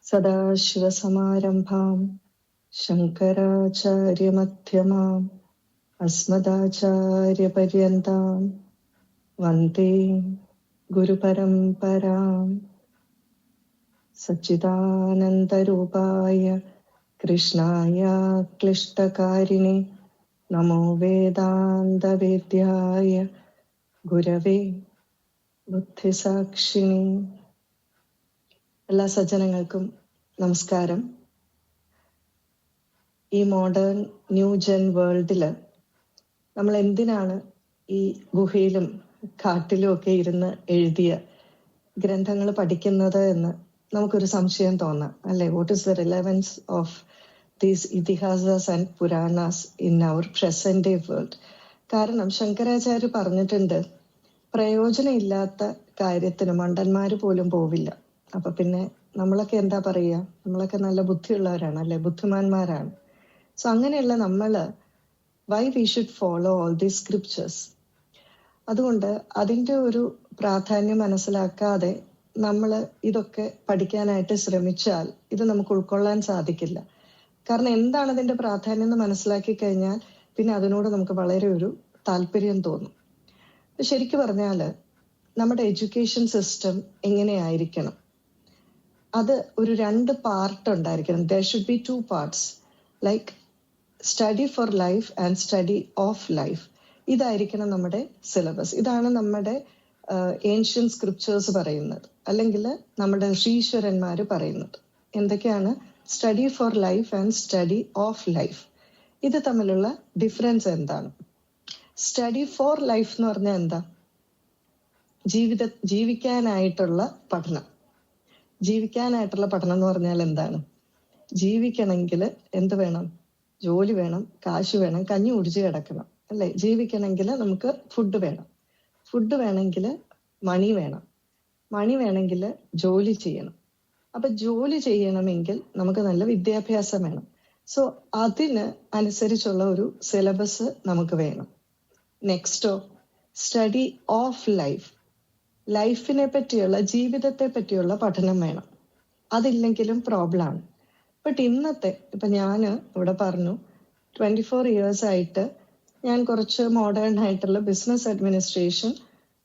സദാശിവസമാരംഭാം ശങ്കരാചാര്യമധ്യമാം അസ്മദാചാര്യപര്യന്താം വന്ദേ ഗുരുപരമ്പരാം. സച്ചിദാനന്ദരൂപായ കൃഷ്ണായ ക്ലിഷ്ടകാരിണേ നമോ വേദാന്തവേദ്യായ ഗുരവേ ബുദ്ധിസാക്ഷിണേ. എല്ലാ സജ്ജനങ്ങൾക്കും നമസ്കാരം. ഈ മോഡേൺ ന്യൂ ജെൻ വേൾഡില് നമ്മൾ എന്തിനാണ് ഈ ഗുഹയിലും കാട്ടിലും ഒക്കെ ഇരുന്ന് എഴുതിയ ഗ്രന്ഥങ്ങൾ പഠിക്കുന്നത് എന്ന് നമുക്കൊരു സംശയം തോന്നാം, അല്ലെ? What is the relevance of these itihasas and puranas in our present day world? കാരണം ശങ്കരാചാര്യ പറഞ്ഞിട്ടുണ്ട്, പ്രയോജനമില്ലാത്ത കാര്യത്തിന് മണ്ടന്മാര് പോലും പോവില്ല. അപ്പൊ പിന്നെ നമ്മളൊക്കെ എന്താ പറയുക? നമ്മളൊക്കെ നല്ല ബുദ്ധിയുള്ളവരാണ്, അല്ലെ? ബുദ്ധിമാന്മാരാണ്. സോ അങ്ങനെയുള്ള നമ്മള് why we should follow all these scriptures? അതുകൊണ്ട് അതിൻ്റെ ഒരു പ്രാധാന്യം മനസ്സിലാക്കാതെ നമ്മൾ ഇതൊക്കെ പഠിക്കാനായിട്ട് ശ്രമിച്ചാൽ ഇത് നമുക്ക് ഉൾക്കൊള്ളാൻ സാധിക്കില്ല. കാരണം എന്താണ് അതിൻ്റെ പ്രാധാന്യം എന്ന് മനസ്സിലാക്കി കഴിഞ്ഞാൽ പിന്നെ അതിനോട് നമുക്ക് വളരെ ഒരു താല്പര്യം തോന്നും. ശരിക്കു പറഞ്ഞാൽ നമ്മുടെ എഡ്യൂക്കേഷൻ സിസ്റ്റം എങ്ങനെയായിരിക്കണം? അത് ഒരു 2 പാർട്ട് ഉണ്ടായിരിക്കണം. There should be 2 parts, like study for life and study of life. ഇതായിരിക്കണം നമ്മുടെ സിലബസ്. ഇതാണ് നമ്മുടെ ഏൻഷ്യൻ സ്ക്രിപ്ചേഴ്സ് പറയുന്നത്, അല്ലെങ്കിൽ നമ്മുടെ ഋഷീശ്വരന്മാർ പറയുന്നത്. എന്തൊക്കെയാണ്? Study for life and study of life. ഇത് തമ്മിലുള്ള ഡിഫറൻസ് എന്താണ്? സ്റ്റഡി ഫോർ ലൈഫ് എന്ന് പറഞ്ഞാൽ എന്താ? ജീവിക്കാനായിട്ടുള്ള പഠനം. ജീവിക്കാനായിട്ടുള്ള പഠനം എന്ന് പറഞ്ഞാൽ എന്താണ്? ജീവിക്കണമെങ്കിൽ എന്ത് വേണം? ജോലി വേണം, കാശ് വേണം, കഞ്ഞി കുടിച്ച് കിടക്കണം, അല്ലെ? ജീവിക്കണമെങ്കിൽ നമുക്ക് ഫുഡ് വേണം, ഫുഡ് വേണമെങ്കിൽ മണി വേണം, മണി വേണമെങ്കിൽ ജോലി ചെയ്യണം. അപ്പൊ ജോലി ചെയ്യണമെങ്കിൽ നമുക്ക് നല്ല വിദ്യാഭ്യാസം വേണം. സോ അതിന് അനുസരിച്ചുള്ള ഒരു സിലബസ് നമുക്ക് വേണം. Nexto study of life. ലൈഫിനെ പറ്റിയുള്ള, ജീവിതത്തെ പറ്റിയുള്ള പഠനം വേണം. അതില്ലെങ്കിലും പ്രോബ്ലമാണ്. ബട്ട് ഇന്നത്തെ ഇപ്പൊ ഞാൻ ഇവിടെ പറഞ്ഞു 24 years ആയിട്ട് ഞാൻ കുറച്ച് മോഡേൺ ആയിട്ടുള്ള ബിസിനസ് അഡ്മിനിസ്ട്രേഷൻ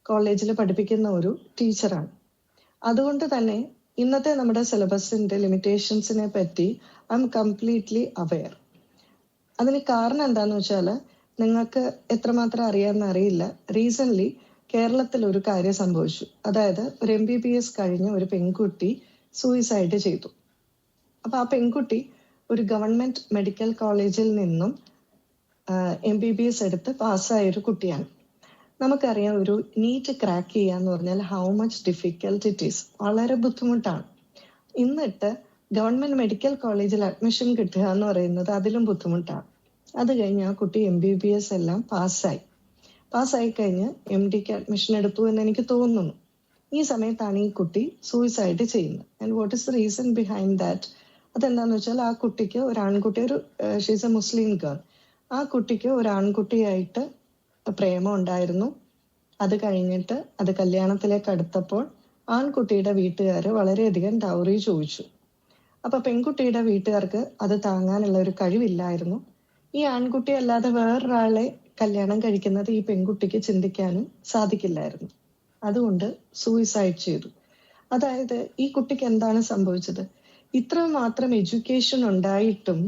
കോളേജിൽ പഠിപ്പിക്കുന്ന ഒരു ടീച്ചറാണ്. അതുകൊണ്ട് തന്നെ ഇന്നത്തെ നമ്മുടെ സിലബസിന്റെ ലിമിറ്റേഷൻസിനെ പറ്റി ഐ എം കംപ്ലീറ്റ്ലി അവെയർ. അതിന് കാരണം എന്താന്ന് വെച്ചാൽ നിങ്ങൾക്ക് എത്രമാത്രം അറിയാമെന്ന് അറിയില്ല. റീസെന്റ് കേരളത്തിൽ ഒരു കാര്യം സംഭവിച്ചു. അതായത് ഒരു MBBS കഴിഞ്ഞ ഒരു പെൺകുട്ടി സൂയിസൈഡ് ചെയ്തു. അപ്പൊ ആ പെൺകുട്ടി ഒരു ഗവൺമെന്റ് മെഡിക്കൽ കോളേജിൽ നിന്നും MBBS എടുത്ത് പാസ്സായ ഒരു കുട്ടിയാണ്. നമുക്കറിയാം, ഒരു നീറ്റ് ക്രാക്ക് ചെയ്യാന്ന് പറഞ്ഞാൽ how much difficult it is. വളരെ ബുദ്ധിമുട്ടാണ്. എന്നിട്ട് ഗവൺമെന്റ് മെഡിക്കൽ കോളേജിൽ അഡ്മിഷൻ കിട്ടുക എന്ന് പറയുന്നത് അതിലും ബുദ്ധിമുട്ടാണ്. അത് കഴിഞ്ഞ് ആ കുട്ടി MBBS എല്ലാം പാസ്സായി കഴിഞ്ഞ് MDക്ക് അഡ്മിഷൻ എടുത്തു എന്ന് എനിക്ക് തോന്നുന്നു. ഈ സമയത്താണ് ഈ കുട്ടി സൂയിസൈഡ് ചെയ്യുന്നത്. And what is the reason behind that? അതെന്താന്ന് വെച്ചാൽ ആ കുട്ടിക്ക് ഒരു ആൺകുട്ടി, ഷീസ് എ മുസ്ലിം ഗേൾ, ആ കുട്ടിക്ക് ഒരു ആൺകുട്ടിയായിട്ട് പ്രേമം ഉണ്ടായിരുന്നു. അത് കഴിഞ്ഞിട്ട് അത് കല്യാണത്തിലേക്ക് അടുത്തപ്പോൾ ആൺകുട്ടിയുടെ വീട്ടുകാർ വളരെയധികം ഡൗറി ചോദിച്ചു. അപ്പൊ പെൺകുട്ടിയുടെ വീട്ടുകാർക്ക് അത് താങ്ങാനുള്ള ഒരു കഴിവില്ലായിരുന്നു. ഈ ആൺകുട്ടി അല്ലാതെ വേറൊരാളെ കല്യാണം കഴിക്കുന്നത് ഈ പെൺകുട്ടിക്ക് ചിന്തിക്കാനും സാധിക്കില്ലായിരുന്നു. അതുകൊണ്ട് സൂയിസൈഡ് ചെയ്തു. അതായത് ഈ കുട്ടിക്ക് എന്താണ് സംഭവിച്ചത്? ഇത്ര മാത്രം എഡ്യൂക്കേഷൻ ഉണ്ടായിട്ടും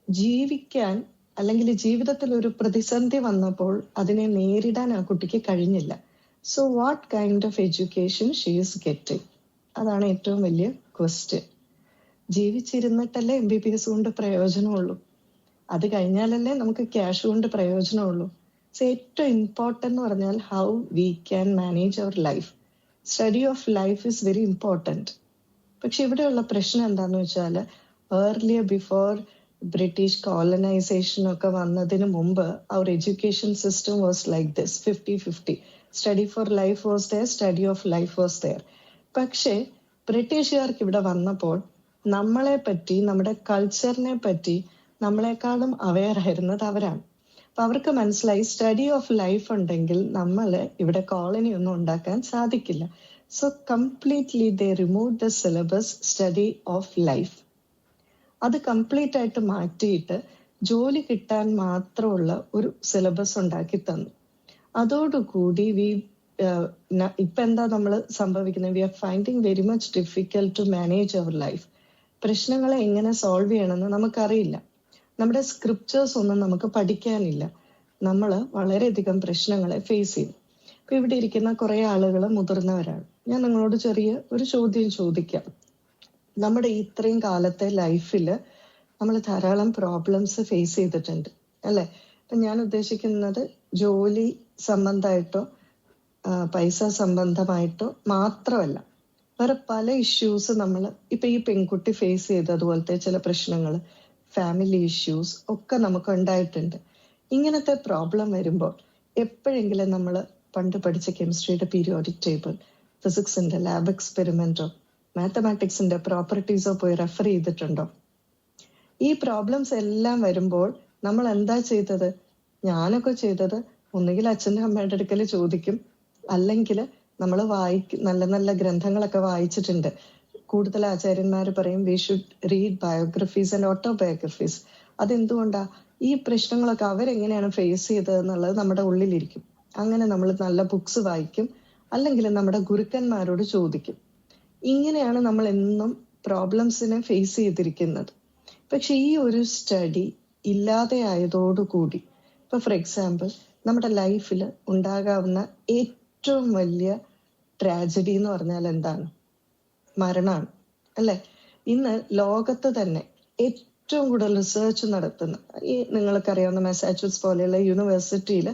ജീവിക്കാൻ, അല്ലെങ്കിൽ ജീവിതത്തിൽ ഒരു പ്രതിസന്ധി വന്നപ്പോൾ അതിനെ നേരിടാൻ ആ കുട്ടിക്ക് കഴിഞ്ഞില്ല. So what kind of education she is getting? അതാണ് ഏറ്റവും വലിയ ക്വസ്റ്റ്യൻ. ജീവിച്ചിരുന്നിട്ടല്ലേ MBBS കൊണ്ട് പ്രയോജനമുള്ളൂ. അത് കഴിഞ്ഞാലല്ലേ നമുക്ക് ക്യാഷ് കൊണ്ട് പ്രയോജനമുള്ളൂ. സോ ഏറ്റവും ഇമ്പോർട്ടൻ്റ് എന്ന് പറഞ്ഞാൽ how we can manage our life. Study of life is very important. പക്ഷെ ഇവിടെയുള്ള പ്രശ്നം എന്താണെന്ന് വെച്ചാൽ, ഏർലിയർ ബിഫോർ ബ്രിട്ടീഷ് കോളനൈസേഷൻ ഒക്കെ വന്നതിന് മുമ്പ് അവർ education system was like this, 50-50. Study for life was there, study of life was there. പക്ഷേ ബ്രിട്ടീഷുകാർക്ക് ഇവിടെ വന്നപ്പോൾ നമ്മളെ പറ്റി, നമ്മുടെ കൾച്ചറിനെ പറ്റി നമ്മളെക്കാളും അവെയർ ആയിരുന്നത് അവരാണ്. അപ്പൊ അവർക്ക് മനസ്സിലായി സ്റ്റഡി ഓഫ് ലൈഫ് ഉണ്ടെങ്കിൽ നമ്മൾ ഇവിടെ കോളനി ഒന്നും ഉണ്ടാക്കാൻ സാധിക്കില്ല. So completely they remove the syllabus study of life. അത് കംപ്ലീറ്റ് ആയിട്ട് മാറ്റിയിട്ട് ജോലി കിട്ടാൻ മാത്രമുള്ള ഒരു സിലബസ് ഉണ്ടാക്കി തന്നു. അതോടുകൂടി ഇപ്പൊ എന്താ നമ്മൾ സംഭവിക്കുന്നത്? We are finding very much difficult to manage our life. പ്രശ്നങ്ങളെ എങ്ങനെ സോൾവ് ചെയ്യണമെന്ന് നമുക്കറിയില്ല. നമ്മുടെ സ്ക്രിപ്റ്റേഴ്സ് ഒന്നും നമുക്ക് പഠിക്കാനില്ല. നമ്മൾ വളരെയധികം പ്രശ്നങ്ങളെ ഫേസ് ചെയ്യും. ഇപ്പൊ ഇവിടെ ഇരിക്കുന്ന കുറെ ആളുകൾ മുതിർന്നവരാണ്. ഞാൻ നിങ്ങളോട് ചെറിയ ഒരു ചോദ്യം ചോദിക്കാം. നമ്മുടെ ഇത്രയും കാലത്തെ ലൈഫിൽ നമ്മൾ ധാരാളം പ്രോബ്ലംസ് ഫേസ് ചെയ്തിട്ടുണ്ട് അല്ലെ? അപ്പൊ ഞാൻ ഉദ്ദേശിക്കുന്നത് ജോലി സംബന്ധമായിട്ടോ പൈസ സംബന്ധമായിട്ടോ മാത്രമല്ല, വേറെ പല ഇഷ്യൂസ് നമ്മൾ ഇപ്പൊ ഈ പെൺകുട്ടി ഫേസ് ചെയ്തതുപോലത്തെ ചില പ്രശ്നങ്ങൾ, ഫാമിലി ഇഷ്യൂസ് ഒക്കെ നമുക്ക് ഉണ്ടായിട്ടുണ്ട്. ഇങ്ങനത്തെ പ്രോബ്ലം വരുമ്പോൾ എപ്പോഴെങ്കിലും നമ്മൾ പണ്ട് പഠിച്ച കെമിസ്ട്രിയുടെ പീരിയോഡിക് ടേബിൾ, ഫിസിക്സിന്റെ ലാബ് എക്സ്പെരിമെന്റോ മാത്തമാറ്റിക്സിന്റെ പ്രോപ്പർട്ടീസോ പോയി റെഫർ ചെയ്തിട്ടുണ്ടോ? ഈ പ്രോബ്ലംസ് എല്ലാം വരുമ്പോൾ നമ്മൾ എന്താ ചെയ്തത്? ഞാനൊക്കെ ചെയ്തത് ഒന്നുകിൽ അച്ഛൻ്റെ അമ്മയുടെ അടുക്കൽ ചോദിക്കും, അല്ലെങ്കിൽ നമ്മൾ നല്ല നല്ല ഗ്രന്ഥങ്ങളൊക്കെ വായിച്ചിട്ടുണ്ട്. കൂടുതൽ ആചാര്യന്മാർ പറയും we should read biographies and autobiographies. അതെന്തുകൊണ്ടാ? ഈ പ്രശ്നങ്ങളൊക്കെ അവരെങ്ങനെയാണ് ഫേസ് ചെയ്തത് എന്നുള്ളത് നമ്മുടെ ഉള്ളിലിരിക്കും. അങ്ങനെ നമ്മൾ നല്ല ബുക്സ് വായിക്കും, അല്ലെങ്കിൽ നമ്മുടെ ഗുരുക്കന്മാരോട് ചോദിക്കും. ഇങ്ങനെയാണ് നമ്മൾ എന്നും പ്രോബ്ലംസിനെ ഫേസ് ചെയ്തിരിക്കുന്നത്. പക്ഷെ ഈ ഒരു സ്റ്റഡി ഇല്ലാതെ ആയതോടുകൂടി, ഇപ്പൊ ഫോർ എക്സാമ്പിൾ നമ്മുടെ ലൈഫിൽ ഉണ്ടാകാവുന്ന ഏറ്റവും വലിയ ട്രാജഡി എന്ന് പറഞ്ഞാൽ എന്താണ്? മരണമാണ് അല്ലെ? ഇന്ന് ലോകത്ത് തന്നെ ഏറ്റവും കൂടുതൽ റിസർച്ച് നടത്തുന്ന, ഈ നിങ്ങൾക്കറിയാവുന്ന മാസാച്യൂസെറ്റ്സ് പോലെയുള്ള യൂണിവേഴ്സിറ്റിയിൽ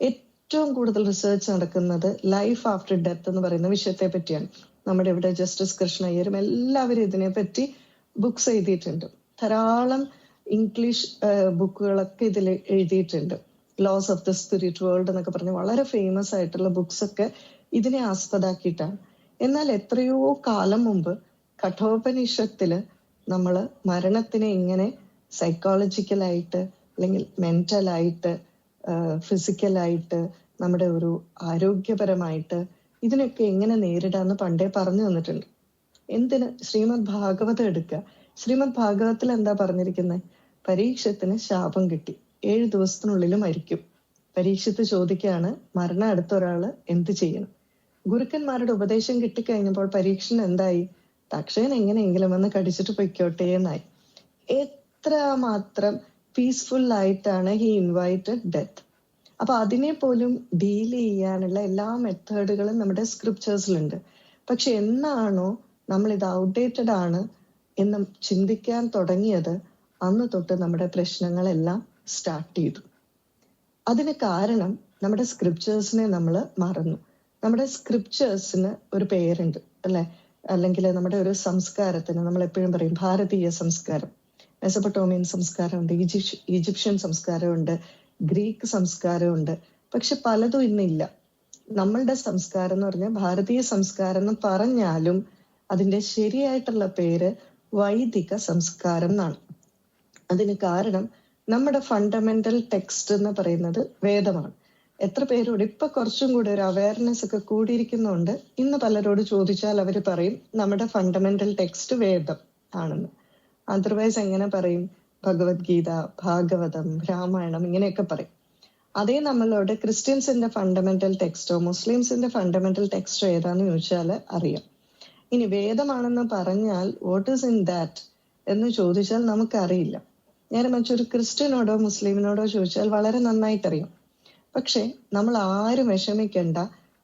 ഏറ്റവും കൂടുതൽ റിസർച്ച് നടക്കുന്നത് ലൈഫ് ആഫ്റ്റർ ഡെത്ത് എന്ന് പറയുന്ന വിഷയത്തെ പറ്റിയാണ്. നമ്മുടെ ഇവിടെ ജസ്റ്റിസ് കൃഷ്ണ അയ്യരും എല്ലാവരും ഇതിനെപ്പറ്റി ബുക്സ് എഴുതിയിട്ടുണ്ട്. ധാരാളം ഇംഗ്ലീഷ് ബുക്കുകളൊക്കെ ഇതിൽ എഴുതിയിട്ടുണ്ട്. Laws of the spirit world എന്നൊക്കെ പറഞ്ഞ് വളരെ ഫേമസ് ആയിട്ടുള്ള ബുക്സ് ഒക്കെ ഇതിനെ ആസ്പദാക്കിയിട്ടാണ്. എന്നാൽ എത്രയോ കാലം മുമ്പ് കഠോപനിഷത്തില് നമ്മൾ മരണത്തിനെ ഇങ്ങനെ സൈക്കോളജിക്കലായിട്ട് അല്ലെങ്കിൽ മെന്റലായിട്ട് ഫിസിക്കലായിട്ട് നമ്മുടെ ഒരു ആരോഗ്യപരമായിട്ട് ഇതിനൊക്കെ എങ്ങനെ നേരിടാന്ന് പണ്ടേ പറഞ്ഞു തന്നിട്ടുണ്ട്. എന്തിന്? ശ്രീമദ് ഭാഗവതം എടുക്കുക. ശ്രീമദ് ഭാഗവതത്തിൽ എന്താ പറഞ്ഞിരിക്കുന്നത്? പരീക്ഷത്തിന് ശാപം കിട്ടി, 7 ദിവസത്തിനുള്ളിൽ മരിക്കും. പരീക്ഷത്ത് ചോദിക്കുകയാണ്, മരണം അടുത്ത ഒരാള് എന്ത് ചെയ്യണം? ഗുരുക്കന്മാരുടെ ഉപദേശം കിട്ടിക്കഴിഞ്ഞപ്പോൾ പരീക്ഷൻ എന്തായി? തക്ഷകൻ എങ്ങനെയെങ്കിലും വന്ന് കടിച്ചിട്ട് പൊയ്ക്കോട്ടെ എന്നായി. എത്ര മാത്രം പീസ്ഫുൾ ആയിട്ടാണ് ഹി ഇൻവൈറ്റഡ് ഡെത്ത്. അപ്പൊ അതിനെ പോലും ഡീൽ ചെയ്യാനുള്ള എല്ലാ മെത്തേഡുകളും നമ്മുടെ സ്ക്രിപ്റ്റേഴ്സിലുണ്ട്. പക്ഷെ എന്നാണോ നമ്മൾ ഇത് ഔട്ട്ഡേറ്റഡ് ആണ് എന്ന് ചിന്തിക്കാൻ തുടങ്ങിയത്, അന്ന് തൊട്ട് നമ്മുടെ പ്രശ്നങ്ങളെല്ലാം സ്റ്റാർട്ട് ചെയ്തു. അതിന് കാരണം നമ്മുടെ സ്ക്രിപ്റ്റേഴ്സിനെ നമ്മൾ മറന്നു. നമ്മുടെ സ്ക്രിപ്റ്റേഴ്സിന് ഒരു പേരുണ്ട് അല്ലെ? അല്ലെങ്കിൽ നമ്മുടെ ഒരു സംസ്കാരത്തിന് നമ്മൾ എപ്പോഴും പറയും ഭാരതീയ സംസ്കാരം. മെസപ്പൊട്ടോമിയൻ സംസ്കാരമുണ്ട്, ഈജിപ്ഷ്യൻ സംസ്കാരമുണ്ട്, ഗ്രീക്ക് സംസ്കാരമുണ്ട്. പക്ഷെ പലതും ഇന്നില്ല. നമ്മളുടെ സംസ്കാരം എന്ന് പറഞ്ഞാൽ ഭാരതീയ സംസ്കാരം എന്ന് പറഞ്ഞാലും അതിന്റെ ശരിയായിട്ടുള്ള പേര് വൈദിക സംസ്കാരം എന്നാണ്. അതിന് കാരണം നമ്മുടെ ഫണ്ടമെന്റൽ ടെക്സ്റ്റ് എന്ന് പറയുന്നത് വേദമാണ്. എത്ര പേരോട് ഇപ്പൊ കുറച്ചും കൂടി ഒരു അവയർനെസ് ഒക്കെ കൂടിയിരിക്കുന്നുണ്ട്. ഇന്ന് പലരോട് ചോദിച്ചാൽ അവർ പറയും നമ്മുടെ ഫണ്ടമെന്റൽ ടെക്സ്റ്റ് വേദം ആണെന്ന്. അതർവൈസ് എങ്ങനെ പറയും? ഭഗവത്ഗീത, ഭാഗവതം, രാമായണം ഇങ്ങനെയൊക്കെ പറയും. അതേ നമ്മളോട് ക്രിസ്ത്യൻസിന്റെ ഫണ്ടമെന്റൽ ടെക്സ്റ്റോ മുസ്ലിംസിന്റെ ഫണ്ടമെന്റൽ ടെക്സ്റ്റോ ഏതാന്ന് ചോദിച്ചാൽ അറിയാം. ഇനി വേദമാണെന്ന് പറഞ്ഞാൽ വാട്ട് ഈസ് ഇൻ ദാറ്റ് എന്ന് ചോദിച്ചാൽ നമുക്കറിയില്ല. നേരെ മറിച്ചൊരു ക്രിസ്ത്യനോടോ മുസ്ലിമിനോടോ ചോദിച്ചാൽ വളരെ നന്നായിട്ടറിയാം. പക്ഷെ നമ്മൾ ആരും വിഷമിക്കേണ്ട,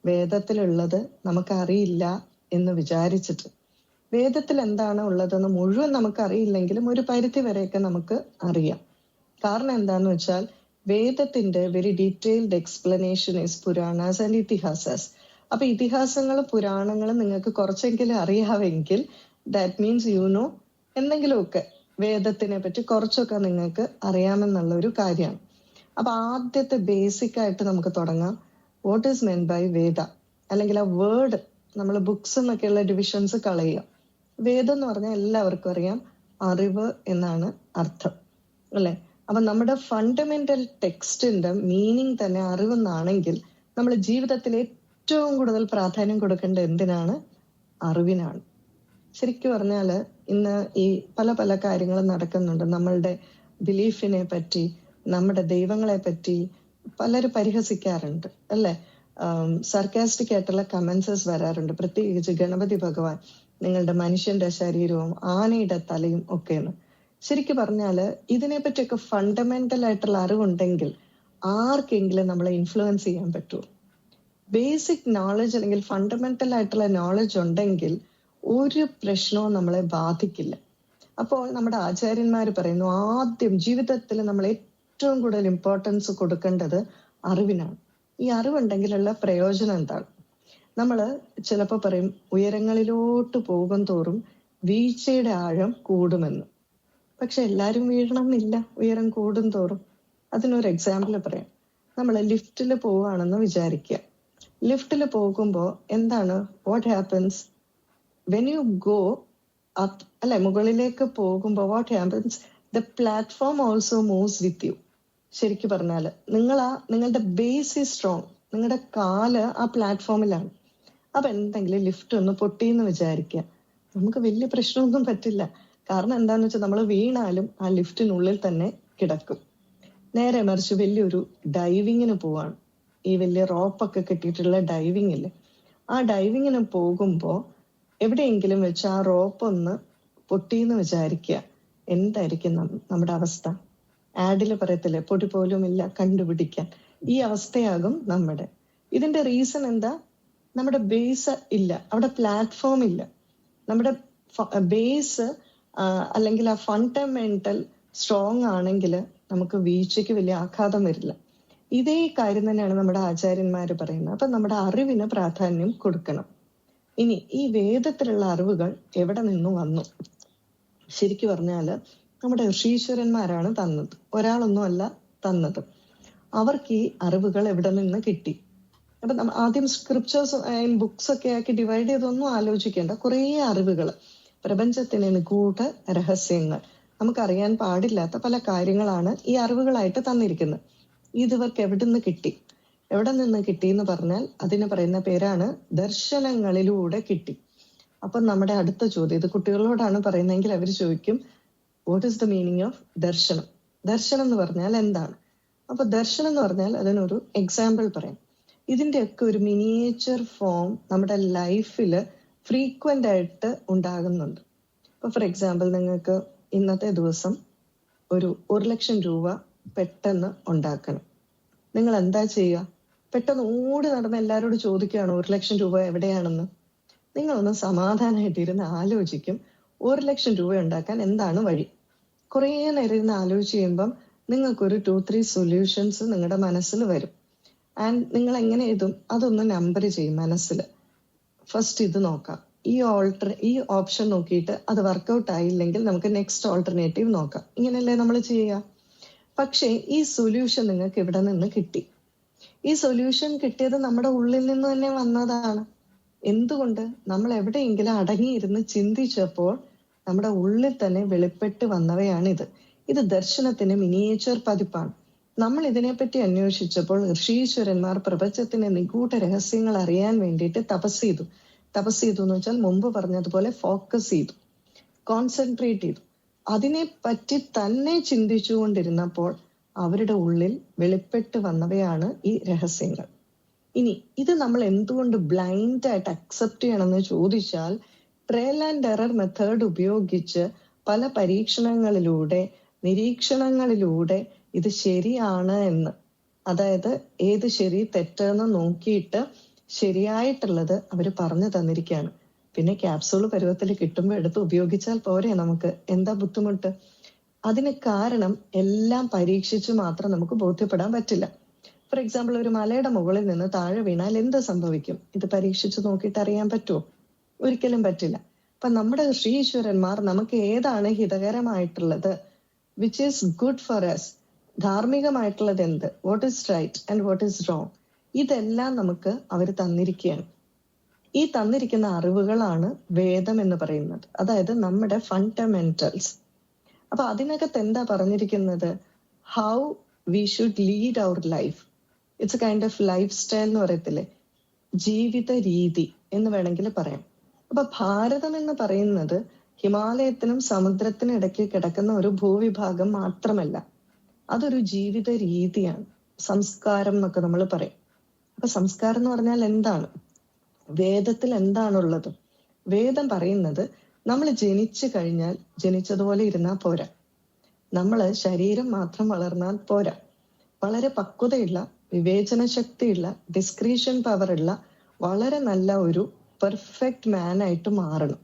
വേദത്തിലുള്ളത് നമുക്കറിയില്ല എന്ന് വിചാരിച്ചിട്ട്. വേദത്തിൽ എന്താണ് ഉള്ളതെന്ന് മുഴുവൻ നമുക്കറിയില്ലെങ്കിലും ഒരു പരിധി വരെയൊക്കെ നമുക്ക് അറിയാം. കാരണം എന്താന്ന് വെച്ചാൽ വേദത്തിന്റെ very detailed explanation is puranas and itihasas. അപ്പൊ ഇതിഹാസങ്ങളും പുരാണങ്ങളും നിങ്ങൾക്ക് കുറച്ചെങ്കിലും അറിയാമെങ്കിൽ ദാറ്റ് മീൻസ് യു നോ എന്തെങ്കിലുമൊക്കെ വേദത്തിനെ പറ്റി കുറച്ചൊക്കെ നിങ്ങൾക്ക് അറിയാമെന്നുള്ള ഒരു കാര്യമാണ്. അപ്പൊ ആദ്യത്തെ ബേസിക് ആയിട്ട് നമുക്ക് തുടങ്ങാം. വാട്ട് ഈസ് മെൻ ബൈ വേദ? അല്ലെങ്കിൽ ആ വേർഡ് നമ്മൾ ബുക്സ് എന്നൊക്കെയുള്ള ഡിവിഷൻസ് കളയുക. വേദം എന്ന് പറഞ്ഞാൽ എല്ലാവർക്കും അറിയാം, അറിവ് എന്നാണ് അർത്ഥം അല്ലെ? അപ്പൊ നമ്മുടെ ഫണ്ടമെന്റൽ ടെക്സ്റ്റിന്റെ മീനിങ് തന്നെ അറിവെന്നാണെങ്കിൽ നമ്മൾ ജീവിതത്തിൽ ഏറ്റവും കൂടുതൽ പ്രാധാന്യം കൊടുക്കേണ്ട എന്തിനാണ്? അറിവിനാണ്. ശരിക്കും പറഞ്ഞാല് ഇന്ന് ഈ പല പല കാര്യങ്ങളും നടക്കുന്നുണ്ട്. നമ്മളുടെ ബിലീഫിനെ പറ്റി, നമ്മുടെ ദൈവങ്ങളെ പറ്റി പലരും പരിഹസിക്കാറുണ്ട് അല്ലെ? സർക്കാസ്റ്റിക് ആയിട്ടുള്ള കമന്റ്സസ് വരാറുണ്ട്. പ്രത്യേകിച്ച് ഗണപതി ഭഗവാൻ നിങ്ങളുടെ മനുഷ്യന്റെ ശരീരവും ആനയുടെ തലയും ഒക്കെയാണ്. ശരിക്കും പറഞ്ഞാല് ഇതിനെപ്പറ്റിയൊക്കെ ഫണ്ടമെന്റൽ ആയിട്ടുള്ള അറിവുണ്ടെങ്കിൽ ആർക്കെങ്കിലും നമ്മളെ ഇൻഫ്ലുവൻസ് ചെയ്യാൻ പറ്റുമോ? ബേസിക് നോളജ് അല്ലെങ്കിൽ ഫണ്ടമെന്റൽ ആയിട്ടുള്ള നോളജ് ഉണ്ടെങ്കിൽ ഒരു പ്രശ്നവും നമ്മളെ ബാധിക്കില്ല. അപ്പോൾ നമ്മുടെ ആചാര്യന്മാർ പറയുന്നു, ആദ്യം ജീവിതത്തിൽ നമ്മൾ ഏറ്റവും കൂടുതൽ ഇമ്പോർട്ടൻസ് കൊടുക്കേണ്ടത് അറിവിനാണ്. ഈ അറിവുണ്ടെങ്കിലുള്ള പ്രയോജനം എന്താണ്? നമ്മൾ ചിലപ്പോൾ പറയും ഉയരങ്ങളിലോട്ട് പോകും തോറും വീഴ്ചയുടെ ആഴം കൂടുമെന്ന്. പക്ഷെ എല്ലാരും വീഴണം എന്നില്ല ഉയരം കൂടും തോറും. അതിനൊരു എക്സാമ്പിൾ പറയാം. നമ്മൾ ലിഫ്റ്റിൽ പോവുകയാണെന്ന് വിചാരിക്കുക. ലിഫ്റ്റിൽ പോകുമ്പോൾ എന്താണ് what happens when you go up അല്ലെ? മുകളിലേക്ക് പോകുമ്പോൾ what happens? The platform also moves with you. ശരിക്കും പറഞ്ഞാല് നിങ്ങളുടെ ബേസ് ഈസ് സ്ട്രോങ്. നിങ്ങളുടെ കാല് ആ പ്ലാറ്റ്ഫോമിലാണ്. അപ്പൊ എന്തെങ്കിലും ലിഫ്റ്റ് ഒന്ന് പൊട്ടിയെന്ന് വിചാരിക്കുക, നമുക്ക് വലിയ പ്രശ്നമൊന്നും പറ്റില്ല. കാരണം എന്താന്ന് വെച്ചാൽ നമ്മൾ വീണാലും ആ ലിഫ്റ്റിനുള്ളിൽ തന്നെ കിടക്കും. നേരെ മറിച്ച് വലിയൊരു ഡൈവിങ്ങിന് പോവാണ്, ഈ വലിയ റോപ്പൊക്കെ കെട്ടിയിട്ടുള്ള ഡൈവിങ് ഇല്ലേ, ആ ഡൈവിങ്ങിന് പോകുമ്പോ എവിടെയെങ്കിലും വെച്ച് ആ റോപ്പ് ഒന്ന് പൊട്ടിയെന്ന് വിചാരിക്കുക, എന്തായിരിക്കും നമ്മുടെ അവസ്ഥ? ആഡില് പറയത്തില്ലേ, പൊടി പോലും ഇല്ല കണ്ടുപിടിക്കാൻ. ഈ അവസ്ഥയാകും നമ്മുടെ. ഇതിന്റെ റീസൺ എന്താ? നമ്മുടെ ബേസ് ഇല്ല, അവിടെ പ്ലാറ്റ്ഫോം ഇല്ല. നമ്മുടെ ബേസ് അല്ലെങ്കിൽ ആ ഫണ്ടമെന്റൽ സ്ട്രോങ് ആണെങ്കിൽ നമുക്ക് വീഴ്ചയ്ക്ക് വലിയ ആഘാതം വരില്ല. ഇതേ കാര്യം തന്നെയാണ് നമ്മുടെ ആചാര്യന്മാര് പറയുന്നത്. അപ്പൊ നമ്മുടെ അറിവിന് പ്രാധാന്യം കൊടുക്കണം. ഇനി ഈ വേദത്തിലുള്ള അറിവുകൾ എവിടെ നിന്നു വന്നു? ശരിക്കു പറഞ്ഞാല് നമ്മുടെ ഋഷീശ്വരന്മാരാണ് തന്നത്, ഒരാളൊന്നും അല്ല തന്നത്. അവർക്ക് ഈ അറിവുകൾ എവിടെ നിന്ന് കിട്ടി? അപ്പൊ ആദ്യം സ്ക്രിപ്റ്റേഴ്സ് ബുക്സ് ഒക്കെ ആക്കി ഡിവൈഡ് ചെയ്തൊന്നും ആലോചിക്കേണ്ട. കുറേ അറിവുകൾ, പ്രപഞ്ചത്തിന് നിഗൂഢ രഹസ്യങ്ങൾ, നമുക്കറിയാൻ പാടില്ലാത്ത പല കാര്യങ്ങളാണ് ഈ അറിവുകളായിട്ട് തന്നിരിക്കുന്നത്. ഇതിവർക്ക് എവിടെ നിന്ന് കിട്ടി? എവിടെ നിന്ന് കിട്ടി എന്ന് പറഞ്ഞാൽ അതിന് പറയുന്ന പേരാണ് ദർശനങ്ങളിലൂടെ കിട്ടി. അപ്പൊ നമ്മുടെ അടുത്ത ചോദ്യം, ഇത് കുട്ടികളോടാണ് പറയുന്നതെങ്കിൽ അവർ ചോദിക്കും, what is the meaning of ദർശനം? ദർശനം എന്ന് പറഞ്ഞാൽ എന്താണ്? അപ്പൊ ദർശനം എന്ന് പറഞ്ഞാൽ അതിനൊരു എക്സാമ്പിൾ പറയാം. ഇതിന്റെയൊക്കെ ഒരു മിനിയേച്ചർ ഫോം നമ്മുടെ ലൈഫിൽ ഫ്രീക്വന്റ് ആയിട്ട് ഉണ്ടാകുന്നുണ്ട്. ഇപ്പൊ ഫോർ എക്സാമ്പിൾ, നിങ്ങൾക്ക് ഇന്നത്തെ ദിവസം ഒരു 1,00,000 രൂപ പെട്ടെന്ന് ഉണ്ടാക്കണം. നിങ്ങൾ എന്താ ചെയ്യുക? പെട്ടെന്ന് ഓടി നടന്ന് എല്ലാവരോടും ചോദിക്കുകയാണ് 1,00,000 രൂപ എവിടെയാണെന്ന്. നിങ്ങളൊന്ന് സമാധാനമായിട്ടിരുന്ന് ആലോചിക്കും, 1,00,000 രൂപ ഉണ്ടാക്കാൻ എന്താണ് വഴി? കുറേ നേരം ഇരുന്ന് ആലോചിച്ച് കഴിയുമ്പം നിങ്ങൾക്കൊരു 2-3 സൊല്യൂഷൻസ് നിങ്ങളുടെ മനസ്സിൽ വരും. ആൻഡ് നിങ്ങൾ എങ്ങനെ എഴുതും? അതൊന്ന് നമ്പർ ചെയ്യും മനസ്സിൽ. ഫസ്റ്റ് ഇത് നോക്കാം, ഈ ഓപ്ഷൻ നോക്കിയിട്ട് അത് വർക്കൗട്ട് ആയില്ലെങ്കിൽ നമുക്ക് നെക്സ്റ്റ് ഓൾട്ടർനേറ്റീവ് നോക്കാം. ഇങ്ങനെയല്ലേ നമ്മൾ ചെയ്യുക? പക്ഷേ ഈ സൊല്യൂഷൻ നിങ്ങൾക്ക് ഇവിടെ നിന്ന് കിട്ടി. ഈ സൊല്യൂഷൻ കിട്ടിയത് നമ്മുടെ ഉള്ളിൽ നിന്ന് തന്നെ വന്നതാണ്. എന്തുകൊണ്ട്? നമ്മൾ എവിടെയെങ്കിലും അടങ്ങിയിരുന്ന് ചിന്തിച്ചപ്പോൾ നമ്മുടെ ഉള്ളിൽ തന്നെ വെളിപ്പെട്ട് വന്നവയാണിത്. ഇത് ദർശനത്തിന് മിനിയേച്ചർ പതിപ്പാണ്. നമ്മൾ ഇതിനെപ്പറ്റി അന്വേഷിച്ചപ്പോൾ ഋഷീശ്വരന്മാർ പ്രപഞ്ചത്തിന്റെ നിഗൂഢ രഹസ്യങ്ങൾ അറിയാൻ വേണ്ടിയിട്ട് തപസ് ചെയ്തു എന്ന് വെച്ചാൽ മുമ്പ് പറഞ്ഞതുപോലെ ഫോക്കസ് ചെയ്തു, കോൺസെൻട്രേറ്റ് ചെയ്തു. അതിനെപ്പറ്റി തന്നെ ചിന്തിച്ചുകൊണ്ടിരുന്നപ്പോൾ അവരുടെ ഉള്ളിൽ വെളിപ്പെട്ട് വന്നവയാണ് ഈ രഹസ്യങ്ങൾ. ഇനി ഇത് നമ്മൾ എന്തുകൊണ്ട് ബ്ലൈൻഡ് ആയിട്ട് അക്സെപ്റ്റ് ചെയ്യണമെന്ന് ചോദിച്ചാൽ, ട്രയൽ ആൻഡ് എറർ മെത്തേഡ് ഉപയോഗിച്ച് പല പരീക്ഷണങ്ങളിലൂടെ, നിരീക്ഷണങ്ങളിലൂടെ ഇത് ശരിയാണ് എന്ന്, അതായത് ഏത് ശരി തെറ്റെന്ന് നോക്കിയിട്ട് ശരിയായിട്ടുള്ളത് അവര് പറഞ്ഞു തന്നിരിക്കുകയാണ്. പിന്നെ ക്യാപ്സൂൾ പരുവത്തിൽ കിട്ടുമ്പോൾ എടുത്ത് ഉപയോഗിച്ചാൽ പോരെ? നമുക്ക് എന്താ ബുദ്ധിമുട്ട്? അതിന് കാരണം എല്ലാം പരീക്ഷിച്ച് മാത്രം നമുക്ക് ബോധ്യപ്പെടാൻ പറ്റില്ല. ഫോർ എക്സാമ്പിൾ, ഒരു മലയുടെ മുകളിൽ നിന്ന് താഴെ വീണാൽ എന്ത് സംഭവിക്കും? ഇത് പരീക്ഷിച്ച് നോക്കിയിട്ട് അറിയാൻ പറ്റുമോ? ഒരിക്കലും പറ്റില്ല. അപ്പൊ നമ്മുടെ ശ്രീശ്വരന്മാർ നമുക്ക് ഏതാണ് ഹിതകരമായിട്ടുള്ളത്, which is good for us, ധാർമ്മികമായിട്ടുള്ളത് എന്ത്, what is right and what is wrong, ഇതെല്ലാം നമുക്ക് അവർ തന്നിരിക്കുകയാണ്. ഈ തന്നിരിക്കുന്ന അറിവുകളാണ് വേദം എന്ന് പറയുന്നത്, അതായത് നമ്മുടെ ഫണ്ടമെന്റൽസ്. അപ്പൊ അതിനകത്ത് എന്താ പറഞ്ഞിരിക്കുന്നത്? How we should lead our life. It's a kind of lifestyle എന്ന് പറയത്തില്ലേ? ജീവിത രീതി എന്ന് വേണമെങ്കിൽ പറയാം. അപ്പൊ ഭാരതം എന്ന് പറയുന്നത് ഹിമാലയത്തിനും സമുദ്രത്തിനും ഇടയ്ക്ക് കിടക്കുന്ന ഒരു ഭൂവിഭാഗം മാത്രമല്ല, അതൊരു ജീവിത രീതിയാണ്. സംസ്കാരം എന്നൊക്കെ നമ്മൾ പറയും. അപ്പൊ സംസ്കാരം എന്ന് പറഞ്ഞാൽ എന്താണ്? വേദത്തിൽ എന്താണുള്ളത്? വേദം പറയുന്നത് നമ്മൾ ജനിച്ചു കഴിഞ്ഞാൽ ജനിച്ചതുപോലെ ഇരുന്നാൽ പോരാ, നമ്മള് ശരീരം മാത്രം വളർന്നാൽ പോരാ, വളരെ പക്വതയുള്ള, വിവേചന ശക്തിയുള്ള, ഡിസ്ക്രീഷൻ പവറുള്ള വളരെ നല്ല ഒരു പെർഫെക്റ്റ് മാൻ ആയിട്ട് മാറണം.